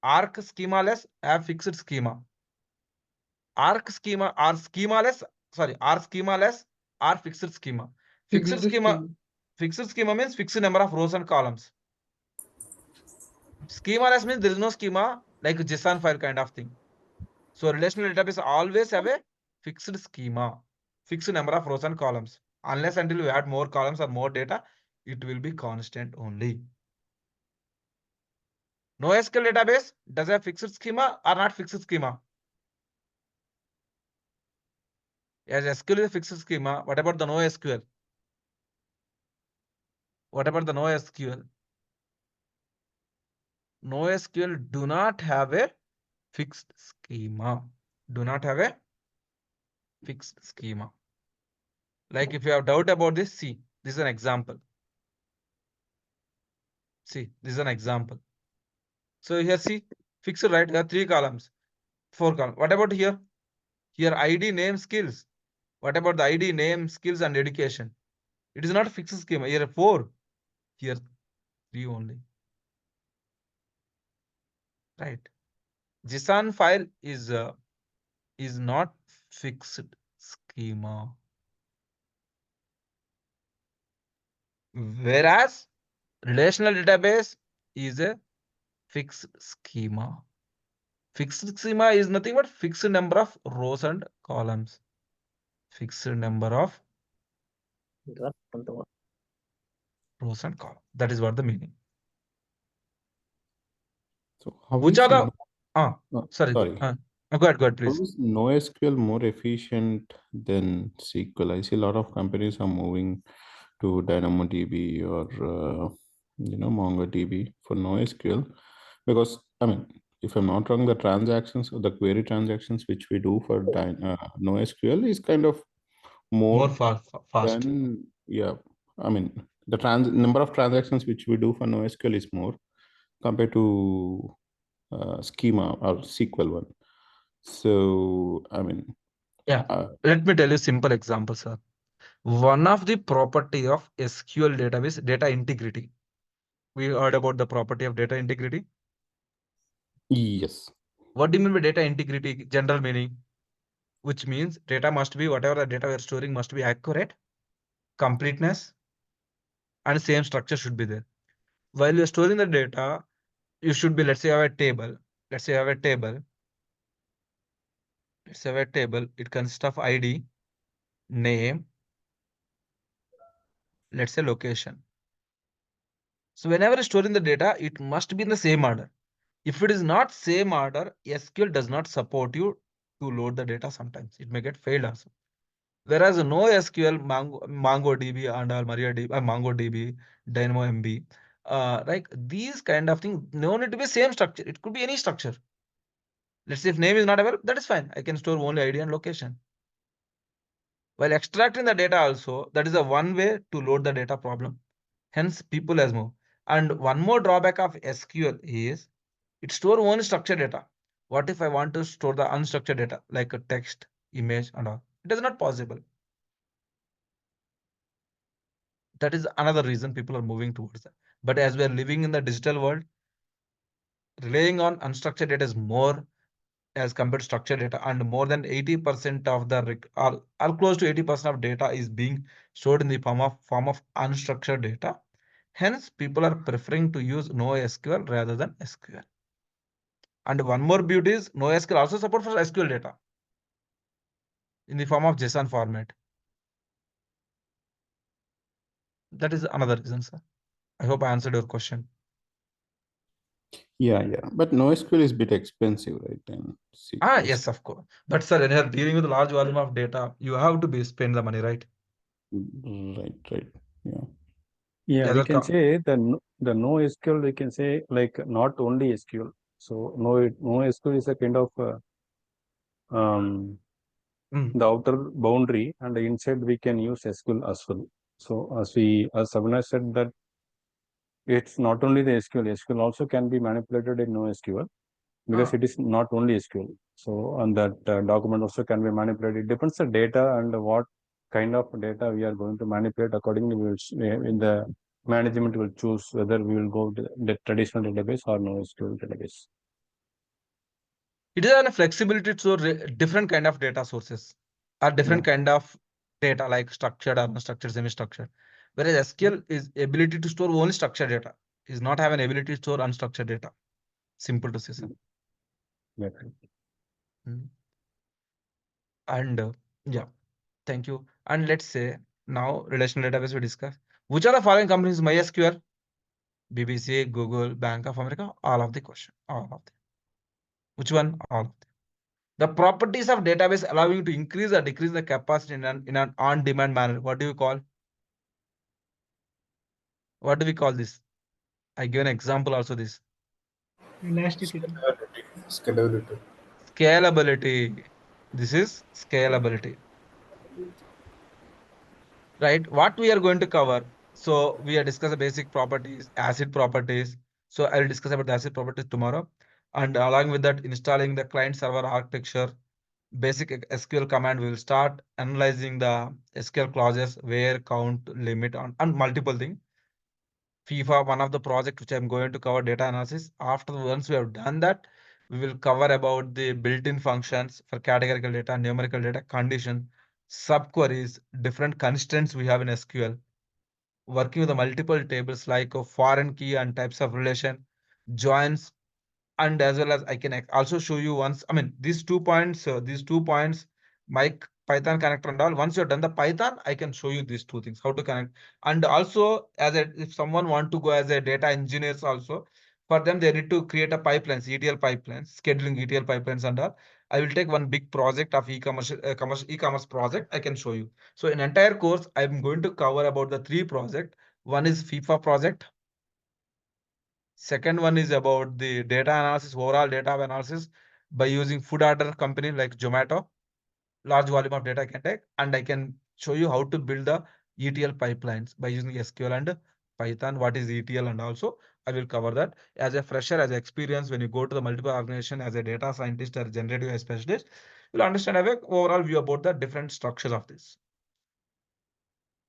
arc schemaless, have fixed schema. Arc schema are schemaless, are schemaless or fixed schema. Fixed schema means fixed number of rows and columns. Schemaless means there is no schema like a JSON file kind of thing. So relational database always have a fixed schema, fixed number of rows and columns. Unless until you add more columns or more data, it will be constant only. NoSQL database does have fixed schema or not fixed schema? As SQL is a fixed schema, what about the NoSQL? What about the NoSQL? NoSQL do not have a fixed schema. Do not have a fixed schema. Like if you have doubt about this, see, this is an example. See, this is an example. So here, see, fixed, right? There are 3 columns, 4 columns. What about here? Here, ID, name, skills. What about the ID, name, skills, and education? It is not a fixed schema. Here, 4. Here, 3 only. Right? JSON file is not fixed schema. Whereas relational database is a fixed schema. Fixed schema is nothing but fixed number of rows and columns. Fixed number of rows and columns. That is what the meaning. So how Which is are the sorry. go ahead, please. How is NoSQL more efficient than SQL? I see a lot of companies are moving to DynamoDB or MongoDB for NoSQL, because I mean, if I'm not wrong, the transactions or the query transactions which we do for NoSQL is kind of more fast. than, yeah. I mean, the number of transactions which we do for NoSQL is more compared to schema or SQL one. So I mean, Let me tell you a simple example, sir. One of the property of SQL database, data integrity. We heard about the property of data integrity. Yes. What do you mean by data integrity? General meaning, which means data must be, whatever the data we are storing must be accurate, completeness, and same structure should be there. While you're storing the data, you should be, let's say you have a table. Let's say you have a table. It's a web table. It consists of ID, name, let's say location. So whenever storing the data, it must be in the same order. If it is not same order, SQL does not support you to load the data sometimes. It may get failed also. Whereas NoSQL, MongoDB and all MariaDB, MongoDB, DynamoMB, like these kind of things, no need to be same structure. It could be any structure. Let's say if name is not available, that is fine. I can store only ID and location. While extracting the data also, that is a one way to load the data problem. Hence, people as move. And one more drawback of SQL is it stores only structured data. What if I want to store the unstructured data like a text, image, and all? It is not possible. That is another reason people are moving towards that. But as we are living in the digital world, relying on unstructured data is more as compared to structured data, and more than 80% of the or close to 80% of data is being stored in the form of unstructured data. Hence, people are preferring to use NoSQL rather than SQL. And one more beauty is NoSQL also support for SQL data in the form of JSON format. That is another reason, sir. I hope I answered your question. Yeah. But NoSQL is a bit expensive, right? And SQL. Yes, of course. But sir, when you are dealing with a large volume of data, you have to spend the money, right? Right. Yeah. Yeah, As we a can say the NoSQL, we can say like not only SQL. So NoSQL is a kind of the outer boundary, and inside we can use SQL as well. So as Savana said that it's not only the SQL. SQL also can be manipulated in NoSQL because it is not only SQL. So on that document also can be manipulated. It depends on data and what kind of data we are going to manipulate. Accordingly, we will in the management will choose whether we will go to the traditional database or NoSQL database. It is a flexibility to different kind of data sources or different kind of data like structured or unstructured, semi-structured. Whereas SQL is ability to store only structured data. Is not have an ability to store unstructured data. Simple to say, sir. And yeah, thank you. And let's say now relational database we discuss. Which are the following companies MySQL? BBC, Google, Bank of America, all of the question, all of them. Which one? All of them. The properties of database allowing you to increase or decrease the capacity in an on-demand manner. What do you call? What do we call this? I give an example also this. Elasticity. Scalability. Scalability. This is scalability. Right? What we are going to cover. So we are discussing basic properties, acid properties. So I will discuss about the acid properties tomorrow. And along with that, installing the client server architecture, basic SQL command, we will start analyzing the SQL clauses, where, count, limit, and multiple things. FIFA, one of the project which I'm going to cover data analysis. After once we have done that, we will cover about the built-in functions for categorical data, numerical data, condition, subqueries, different constraints we have in SQL, working with the multiple tables like a foreign key and types of relation, joins, and as well as I can also show you once. I mean, these 2 points, my Python connector and all. Once you're done the Python, I can show you these two things, how to connect. And also, if someone want to go as a data engineers also, for them they need to create a pipelines, ETL pipelines, scheduling ETL pipelines and all. I will take one big project of e-commerce project. I can show you. So in entire course, I'm going to cover about the 3 projects. One is FIFA project. Second one is about the data analysis, overall data analysis by using food order company like Zomato. Large volume of data I can take, and I can show you how to build the ETL pipelines by using SQL and Python. What is ETL? And also I will cover that as a fresher, as an experience. When you go to the multiple organization as a data scientist or generative AI specialist, you'll understand a overall view about the different structures of this.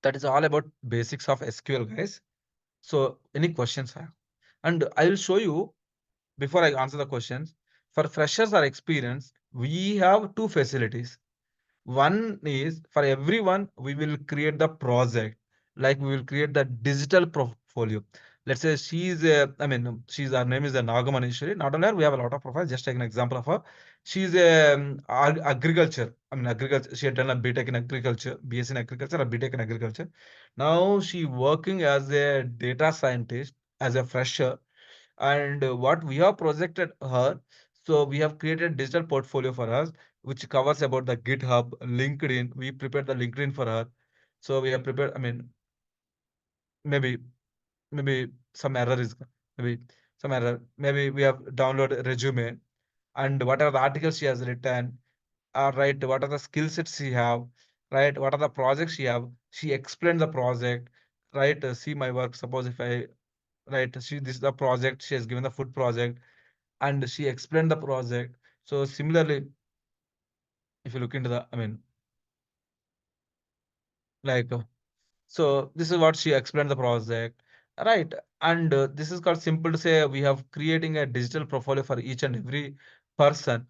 That is all about basics of SQL, guys. So any questions I have? And I will show you, before I answer the questions, for freshers or experienced, we have 2 facilities. One is for everyone, we will create the project, like we will create the digital portfolio. let's say she's a, I mean, her name is Nagamanishwari. Not only her, we have a lot of profiles. Just take an example of her. She's a agriculture. I mean, agriculture. She had done a BTech in agriculture, BS in agriculture, a BTech in agriculture. Now she working as a data scientist, as a fresher. And what we have projected her, so we have created digital portfolio for us, which covers about the GitHub, LinkedIn. We prepared the LinkedIn for her. So we have prepared, I mean, maybe some error is maybe some error. Maybe we have downloaded resume and what are the articles she has written, right? What are the skill sets she have, right? What are the projects she have? She explained the project, right? See my work. Suppose if I right, this is the project. She has given the food project, and she explained the project. So similarly, if you look into the, I mean, like. So this is what she explained the project, right? And this is called simple to say we have creating a digital portfolio for each and every person,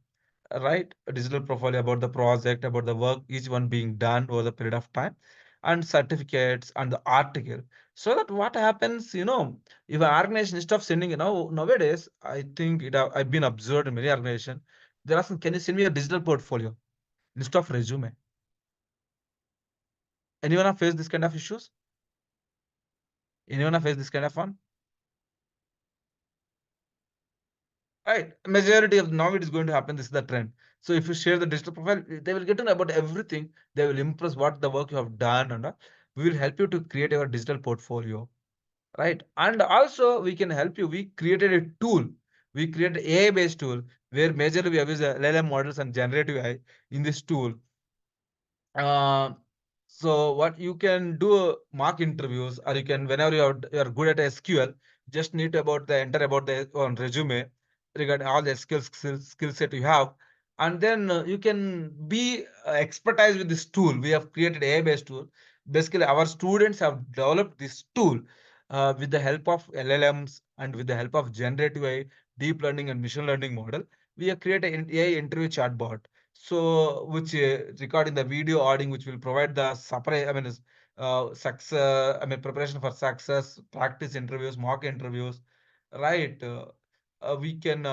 right? A digital portfolio about the project, about the work, each one being done over the period of time, and certificates and the article. So that what happens, if an organization instead of sending, nowadays, I think I've been observed in many organizations, they're asking, can you send me a digital portfolio instead of resume? Anyone have faced this kind of issues? Anyone have faced this kind of one? Right. Majority of now it is going to happen. This is the trend. So if you share the digital profile, they will get to know about everything. They will impress what the work you have done, and we will help you to create your digital portfolio, right? And also we can help you. We created a tool. We created AI-based tool where majorly we have used LLM models and generative AI in this tool. So what you can do mock interviews, or you can whenever you are good at SQL, just need to enter about the on resume regarding all the skill set you have, and then you can be expertise with this tool. We have created AI-based tool. Basically, our students have developed this tool with the help of LLMs and with the help of generative AI, deep learning and machine learning model. We have created an AI interview chatbot, so which recording the video audio, which will provide the separate, I mean, success, I mean, preparation for success, practice interviews, mock interviews, right? We can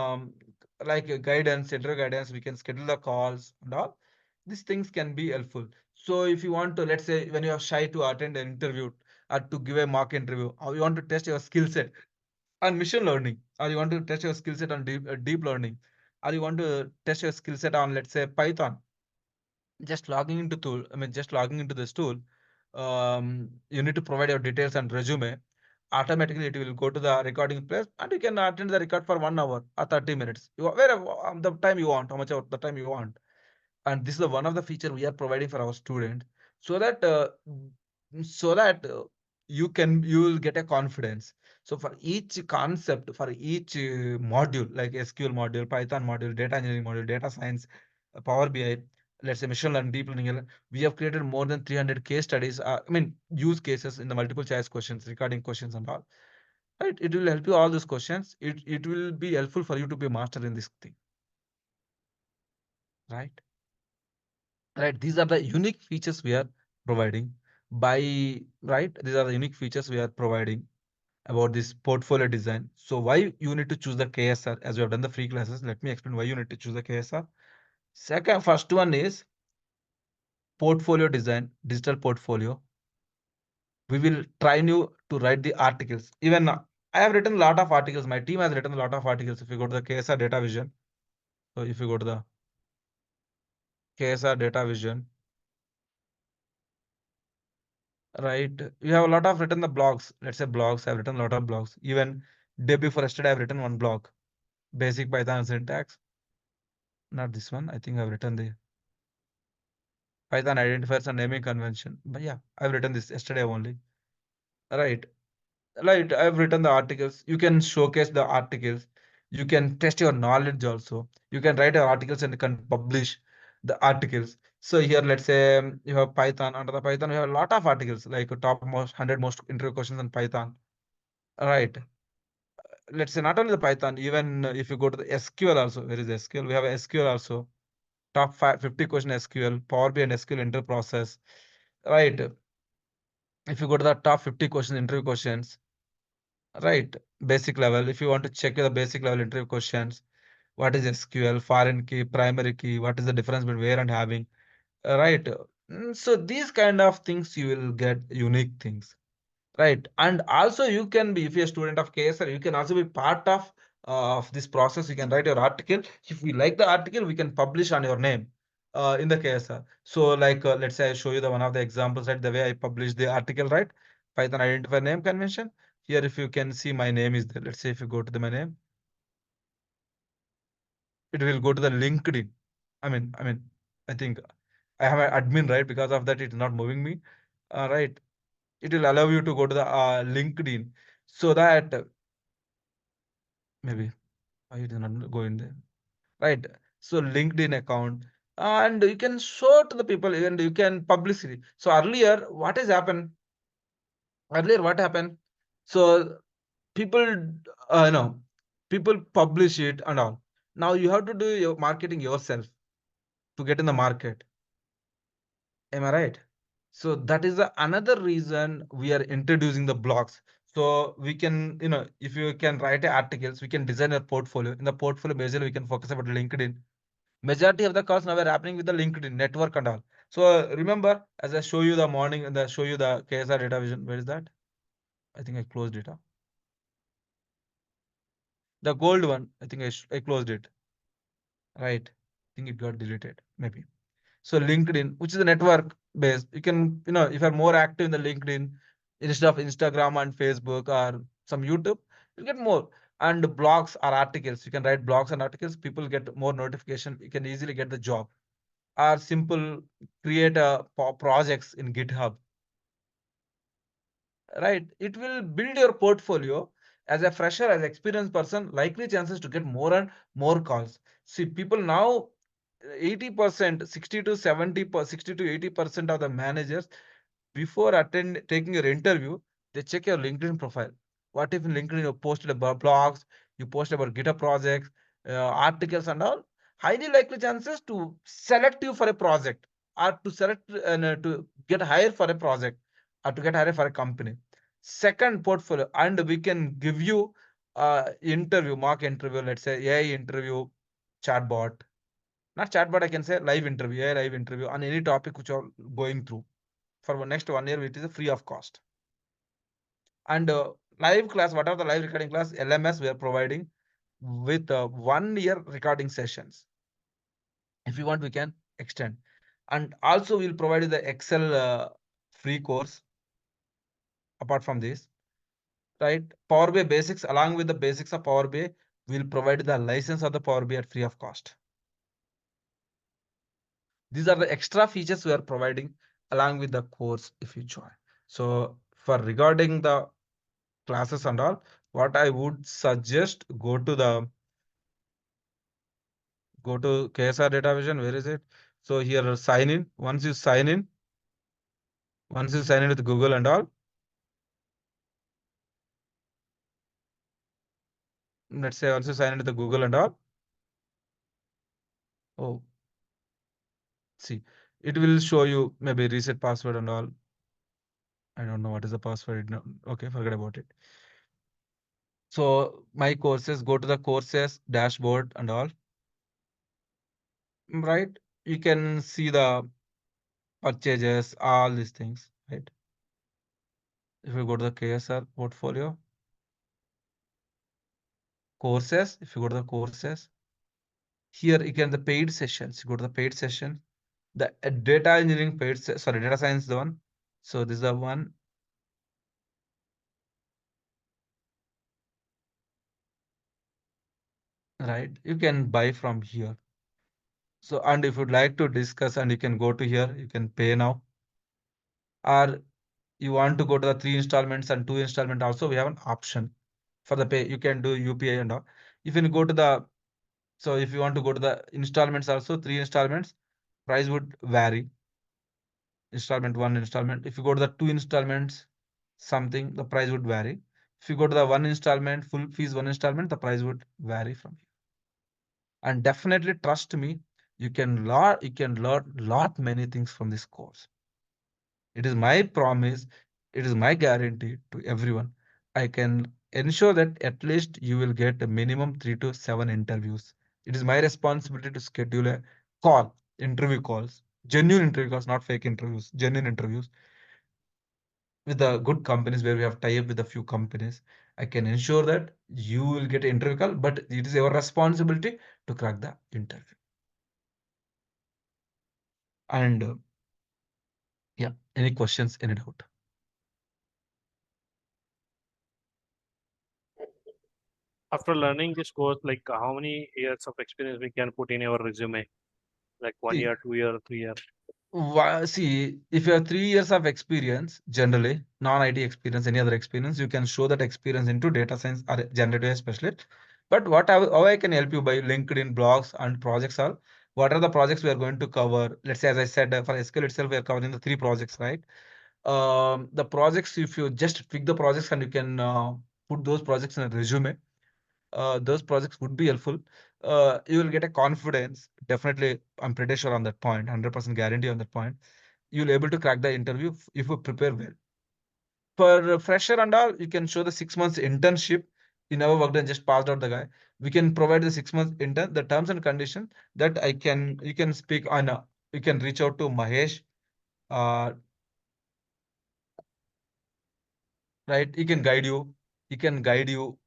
like guidance, interview guidance. We can schedule the calls and all. These things can be helpful. So if you want to, let's say, when you are shy to attend an interview or to give a mock interview, or you want to test your skill set on machine learning, or you want to test your skill set on deep learning, or you want to test your skill set on, let's say, Python, just logging into tool, I mean, just logging into this tool, you need to provide your details and resume. Automatically, it will go to the recording place, and you can attend the record for 1 hour or 30 minutes. Wherever the time you want, how much of the time you want. And this is one of the feature we are providing for our students, so that you will get a confidence. So for each concept, for each module, like SQL module, Python module, data engineering module, data science, Power BI, let's say machine learning, deep learning, we have created more than 300 case studies, I mean, use cases in the multiple choice questions, recording questions and all, right? It will help you all those questions. It will be helpful for you to be a master in this thing, right? Right, these are the unique features we are providing right, these are the unique features we are providing about this portfolio design. So why you need to choose the KSR? As we have done the free classes, let me explain why you need to choose the KSR. First one is portfolio design, digital portfolio. We will train you to write the articles. Even I have written a lot of articles. My team has written a lot of articles. If you go to the KSR data vision, so if you go to the KSR data vision, right, you have a lot of written the blogs. Let's say blogs. I've written a lot of blogs. Even day before yesterday, I've written one blog, basic Python syntax. Not this one. I think I've written the Python identifiers and naming convention. But yeah, I've written this yesterday only. Right. Right. I've written the articles. You can showcase the articles. You can test your knowledge also. You can write your articles and you can publish the articles. So here, let's say you have Python. Under the Python, you have a lot of articles, like top most 100 most interview questions on Python. Right. Let's say not only the Python, even if you go to the SQL also, where is SQL? We have SQL also. Top 50 question SQL, Power BI and SQL inter process. Right. If you go to the top 50 questions, interview questions, right? Basic level. If you want to check the basic level interview questions, what is SQL, foreign key, primary key, what is the difference between where and having, right? So these kind of things you will get unique things. Right. And also you can be, if you're a student of KSR, you can also be part of this process. You can write your article. If we like the article, we can publish on your name in the KSR. So like, let's say I show you the one of the examples, right? The way I publish the article, right? Python identifier name convention. Here, if you can see my name is there. Let's say if you go to my name, it will go to the LinkedIn. I think I have an admin, right? Because of that, it is not moving me. Right. It will allow you to go to the LinkedIn so that maybe why it is not going there, right? So LinkedIn account, and you can show to the people and you can publish it. So earlier, what has happened? Earlier, what happened? So people, people publish it and all. Now you have to do your marketing yourself to get in the market. Am I right? So that is another reason we are introducing the blogs. So we can, if you can write articles, we can design a portfolio. In the portfolio, basically, we can focus about LinkedIn. Majority of the calls now are happening with the LinkedIn network and all. So remember, as I show you the morning and I show you the KSR data vision, where is that? I think I closed it. The gold one, I think I closed it. Right. I think it got deleted, maybe. So LinkedIn, which is a network based, you can, if you're more active in the LinkedIn instead of Instagram and Facebook or some YouTube, you get more. And blogs or articles, you can write blogs and articles, people get more notification, you can easily get the job. Or simple create a projects in GitHub. Right, it will build your portfolio. As a fresher, as experienced person, likely chances to get more and more calls. See, people now 80%, 60 to 70, 60 to 80% of the managers, before taking your interview, they check your LinkedIn profile. What if in LinkedIn you posted about blogs, you post about GitHub projects, articles and all, highly likely chances to select you for a project, or to select to get hired for a project, or to get hired for a company. Second, portfolio, and we can give you interview, mock interview, let's say AI interview, chatbot, not chatbot, I can say live interview, AI live interview on any topic which are going through for next 1 year, it is free of cost. And live class, what are the live recording class? LMS we are providing with 1 year recording sessions. If you want, we can extend. And also we'll provide you the Excel free course. Apart from this, right? Power BI basics, along with the basics of Power BI, we'll provide the license of the Power BI at free of cost. These are the extra features we are providing along with the course if you join. So for regarding the classes and all, what I would suggest, go to KSR data vision. Where is it? So here, sign in. Once you sign in with Google and all, let's say once you sign in with the Google and all, oh, see, it will show you maybe reset password and all. I don't know what is the password. No, okay, forget about it. So my courses, go to the courses dashboard and all. Right, you can see the purchases, all these things, right? If you go to the KSR portfolio, courses, if you go to the courses, here you can the paid sessions. You go to the paid session, the data engineering paid, sorry, data science the one. So this is the one. Right, you can buy from here. So, and if you'd like to discuss, and you can go to here, you can pay now. Or you want to go to the 3 installments and 2 installment also, we have an option for the pay. You can do UPI and all. If you go to the, so if you want to go to the installments also, 3 installments, price would vary. Installment 1 installment. If you go to the 2 installments, something, the price would vary. If you go to the 1 installment, full fees 1 installment, the price would vary from here. And definitely trust me, you can learn lot many things from this course. It is my promise, it is my guarantee to everyone. I can ensure that at least you will get a minimum 3 to 7 interviews. It is my responsibility to schedule a call, interview calls, genuine interview calls, not fake interviews, genuine interviews with the good companies where we have tie up with a few companies. I can ensure that you will get an interview call, but it is your responsibility to crack the interview. And yeah, any questions, any doubt? After learning this course, like how many years of experience we can put in our resume? Like 1 See, year, 2 year, 3 year. See, if you have 3 years of experience, generally non-IT experience, any other experience, you can show that experience into data science or generative specialist. But how I can help you by LinkedIn blogs and projects are, what are the projects we are going to cover? Let's say, as I said, for SQL itself, we are covering the 3 projects, right? The projects, if you just pick the projects and you can put those projects in a resume, those projects would be helpful. You will get a confidence. Definitely, I'm pretty sure on that point, 100% guarantee on that point. You'll able to crack the interview if you prepare well. For fresher and all, you can show the 6 months internship. You never worked and just passed out the guy. We can provide the 6 months intern, the terms and condition that you can speak on. You can reach out to Mahesh. Right? He can guide you. He can guide you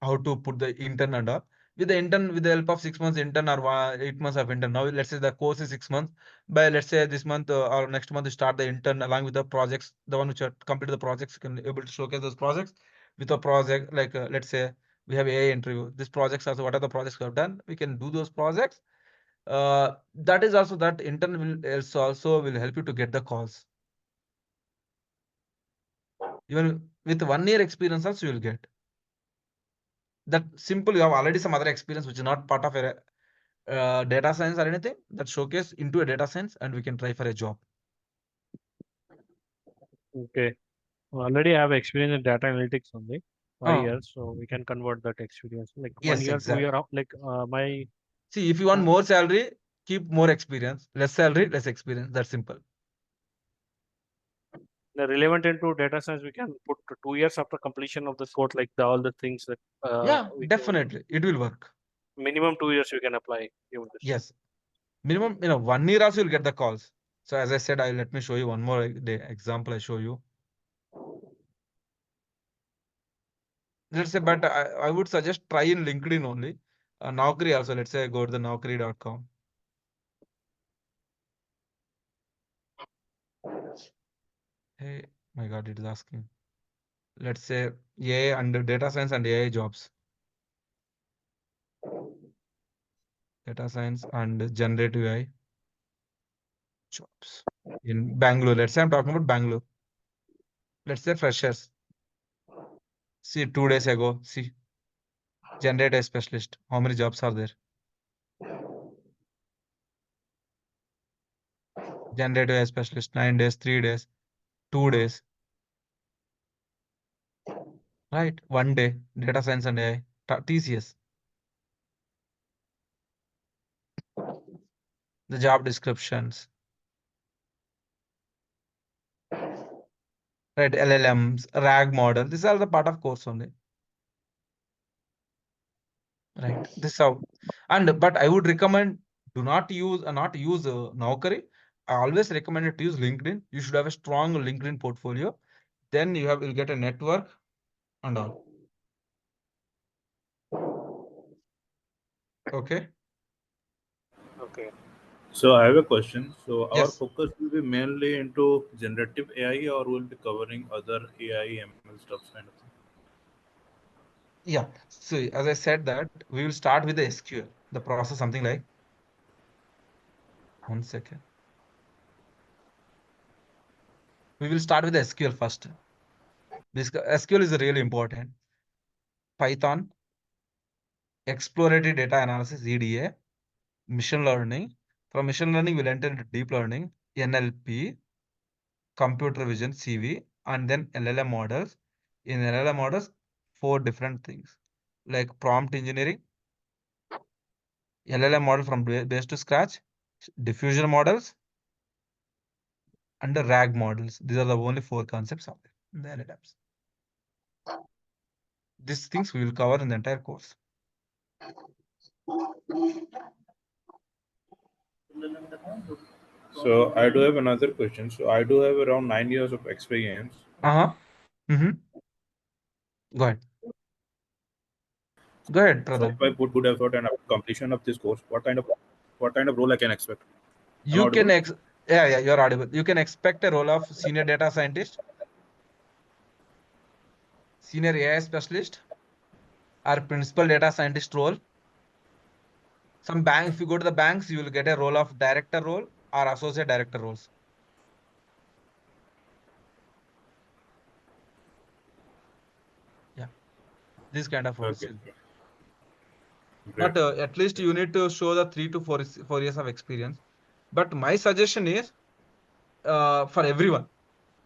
how to put the intern and all. With the intern, with the help of 6 months intern or 8 months of intern. Now, let's say the course is 6 months. By let's say this month or next month, you start the intern along with the projects. The one which are completed the projects, you can able to showcase those projects with a project. Like let's say we have AI interview. These projects also, what are the projects we have done? We can do those projects. That is also that intern will also will help you to get the calls. Even with 1 year experience also you will get. That simple, you have already some other experience which is not part of a data science or anything, that showcase into a data science and we can try for a job. Okay. Already have experience in data analytics only 5 years, so we can convert that experience like 1 Yes, year, 2 year. exactly. Like my See, if you want more salary, keep more experience. Less salary, less experience. That's simple. the relevant into data science, we can put 2 years after completion of the course, like all the things that Yeah, definitely it will work. minimum 2 years you can apply. Yes, minimum 1 year also you'll get the calls. So as I said, let me show you one more example. I show you. Let's say, but I would suggest try in LinkedIn only. Naukri also. Let's say go to the naukri.com. Hey, my God, it is asking. Let's say AI under data science and AI jobs. Data science and generative AI jobs in Bangalore. Let's say I'm talking about Bangalore. Let's say freshers. See, 2 days ago, see, generative specialist. How many jobs are there? Generative AI specialist, 9 days, 3 days, 2 days. Right? 1 day, data science and AI, TCS. The job descriptions. Right? LLMs, RAG model. These are the part of course only. Right? This how. And but I would recommend do not use Naukri. I always recommend it to use LinkedIn. You should have a strong LinkedIn portfolio. Then you'll get a network and all. Okay. Okay. So I have a question. So our Yes. focus will be mainly into generative AI, or will be covering other AI ML stuff kind of thing? Yeah. So as I said that we will start with the SQL, the process something like 1 second. We will start with the SQL first. This SQL is really important. Python, exploratory data analysis, EDA, machine learning. From machine learning, we'll enter into deep learning, NLP, computer vision, CV, and then LLM models. In LLM models, 4 different things like prompt engineering, LLM model from base to scratch, diffusion models, and the RAG models. These are the only 4 concepts of the LLMs. These things we will cover in the entire course. So I do have another question. So I do have around 9 years of experience. Mm-hmm. Go ahead. Go ahead, So Pradhan. if I put good effort and completion of this course, what kind of role I can expect? You can yeah, you're audible. You can expect a role of senior data scientist, senior AI specialist, or principal data scientist role. Some bank, if you go to the banks, you will get a role of director role or associate director roles. Yeah, this kind of roles. Okay. But at least you need to show the 3 to 4 years of experience. But my suggestion is for everyone,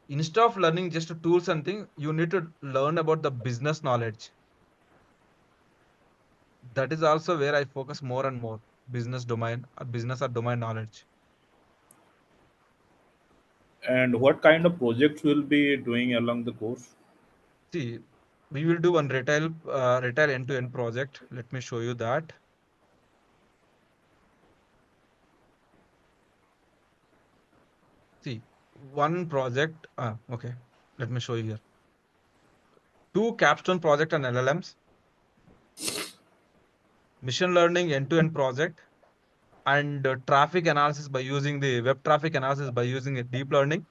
instead of learning just tools and things, you need to learn about the business knowledge. That is also where I focus more and more, business domain or business or domain knowledge. And what kind of projects will be doing along the course? See, we will do one retail end-to-end project. Let me show you that. See, one project. Okay, let me show you here. 2 capstone project on LLMs, machine learning end-to-end project, and traffic analysis by using the web traffic analysis by using a deep learning.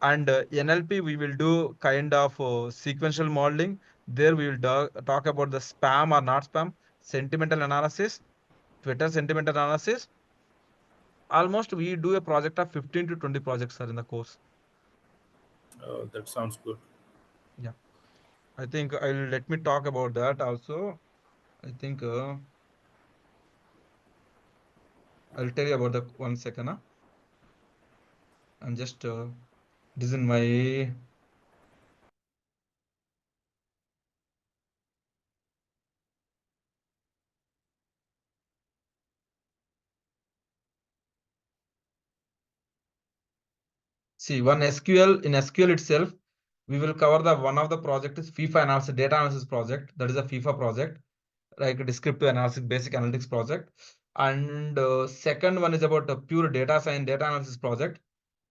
And NLP, we will do kind of sequential modeling. There we will talk about the spam or not spam, sentimental analysis, Twitter sentimental analysis. Almost we do a project of 15 to 20 projects are in the course. That sounds good. Yeah, I think let me talk about that also. I think I'll tell you about the 1 second. I'm just this is in my see one SQL. In SQL itself, we will cover the one of the project is FIFA analysis, data analysis project. That is a FIFA project, like a descriptive analysis, basic analytics project. And second one is about a pure data science, data analysis project.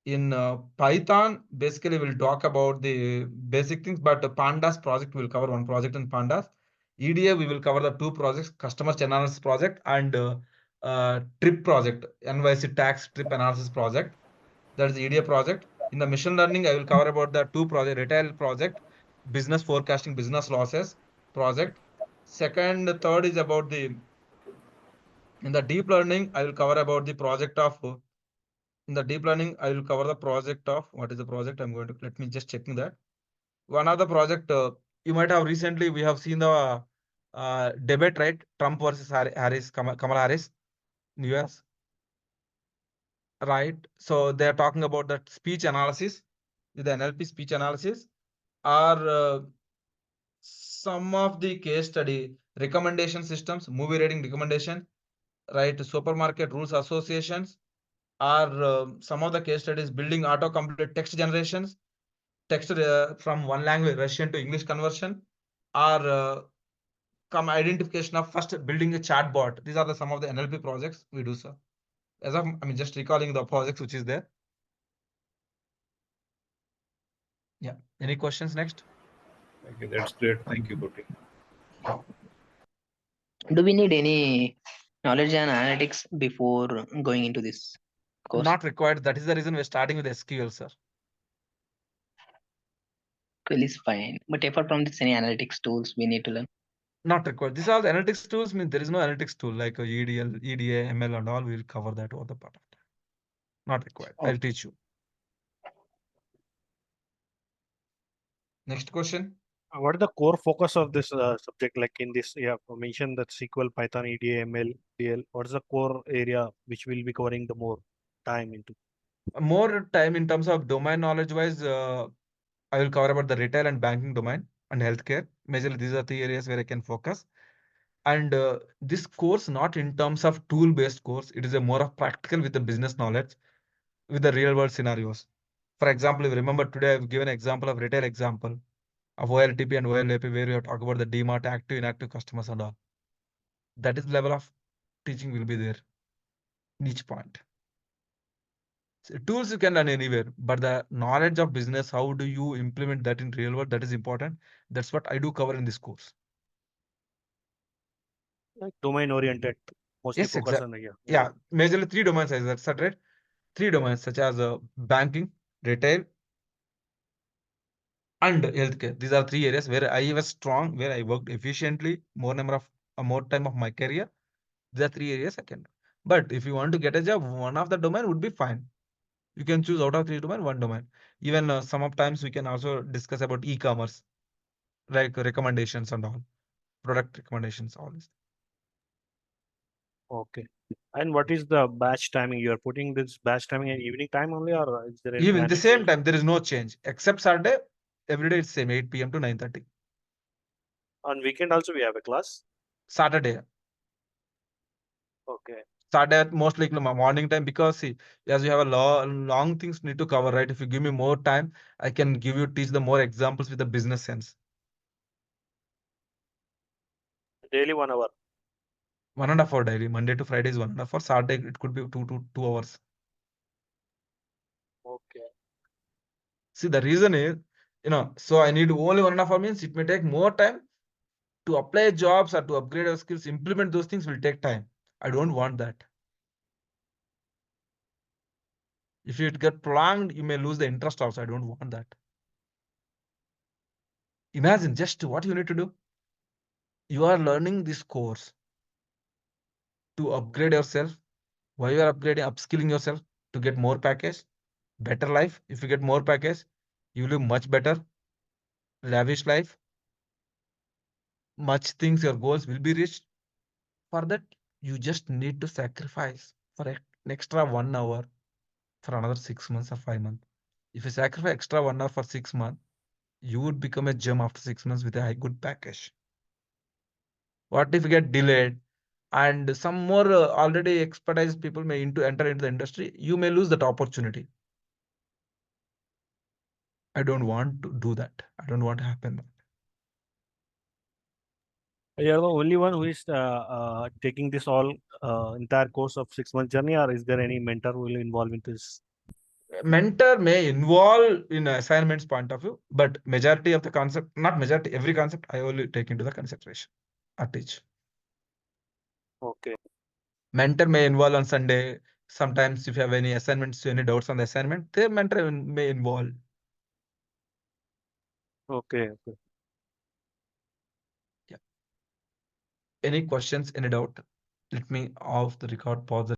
In Python, basically we'll talk about the basic things, but the Pandas project will cover one project in Pandas. EDA, we will cover the 2 projects, customer analysis project and trip project, NYC tax trip analysis project. That is the EDA project. In the machine learning, I will cover about the 2 project, retail project, business forecasting, business losses project. Second, third is about the, in the deep learning, I will cover about the project of, in the deep learning, I will cover the project of, what is the project? I'm going to, let me just checking that. One of the project, you might have recently, we have seen the debate, right? Trump versus Harris, Kamala Harris in US. Right. So they're talking about that speech analysis with the NLP speech analysis or some of the case study recommendation systems, movie rating recommendation, right? Supermarket rules associations or some of the case studies building autocomplete text generations, text from one language, Russian to English conversion, or come identification of first building a chatbot. These are the some of the NLP projects we do, sir. As of, I mean, just recalling the projects which is there. Yeah. Any questions next? Okay, that's great. Thank you, Koti. Do we need any knowledge and analytics before going into this course? Not required. That is the reason we're starting with SQL, sir. SQL is fine, but apart from this, any analytics tools we need to learn? Not required. These are the analytics tools. Mean there is no analytics tool like EDL, EDA, ML, and all. We will cover that over the part of time. Not required. I'll teach you. Next question. What is the core focus of this subject? Like in this, you have mentioned that SQL, Python, EDA, ML, DL. What is the core area which we'll be covering the more time into? More time in terms of domain knowledge wise, I will cover about the retail and banking domain and healthcare. Majorly, these are the areas where I can focus. And this course, not in terms of tool-based course, it is a more of practical with the business knowledge, with the real world scenarios. For example, if you remember today, I've given an example of retail example of OLTP and OLAP, where we have talked about the DMART, active, inactive customers and all. That is the level of teaching will be there in each point. So tools you can learn anywhere, but the knowledge of business, how do you implement that in real world, that is important. That's what I do cover in this course. Like domain oriented, mostly Yes, focus exactly. on Yeah, majorly 3 domains, as I said, right? 3 domains such as banking, retail, and healthcare. These are 3 areas where I was strong, where I worked efficiently, more time of my career. These are 3 areas I can do. But if you want to get a job, one of the domain would be fine. You can choose out of 3 domain, 1 domain. Even some of times we can also discuss about e-commerce, like recommendations and all, product recommendations, all this. Okay. And what is the batch timing? You are putting this batch timing in evening time only, or is there any Even the timing same change? time, there is no change except Saturday. Every day it's same 8 p.m. to 9:30. On weekend also we have a class. Saturday. Okay. Saturday most likely morning time, because see, as you have a long things need to cover, right? If you give me more time, I can teach the more examples with the business sense. Daily 1 hour. 1.5 hour daily. Monday to Friday is 1.5 hour. Saturday it could be 2 hours. Okay. See, the reason is, so I need only 1.5 hour means it may take more time to apply jobs or to upgrade our skills, implement those things will take time. I don't want that. If it get prolonged, you may lose the interest also. I don't want that. Imagine just what you need to do. You are learning this course to upgrade yourself. Why you are upgrading, upskilling yourself? To get more package, better life. If you get more package, you live much better, lavish life. Much things, your goals will be reached. For that, you just need to sacrifice for an extra 1 hour for another 6 months or 5 months. If you sacrifice extra 1 hour for 6 months, you would become a gem after 6 months with a good package. What if you get delayed and some more already expertise people may enter into the industry? You may lose that opportunity. I don't want to do that. I don't want to happen. You are the only one who is taking this all entire course of 6 month journey, or is there any mentor who will involve in this? Mentor may involve in assignments point of view, but majority of the concept, not majority, every concept I only take into the consideration or teach. Okay. Mentor may involve on Sunday. Sometimes if you have any assignments, any doubts on the assignment, the mentor may involve. Okay. Yeah. Any questions, any doubt? Let me off the record, pause the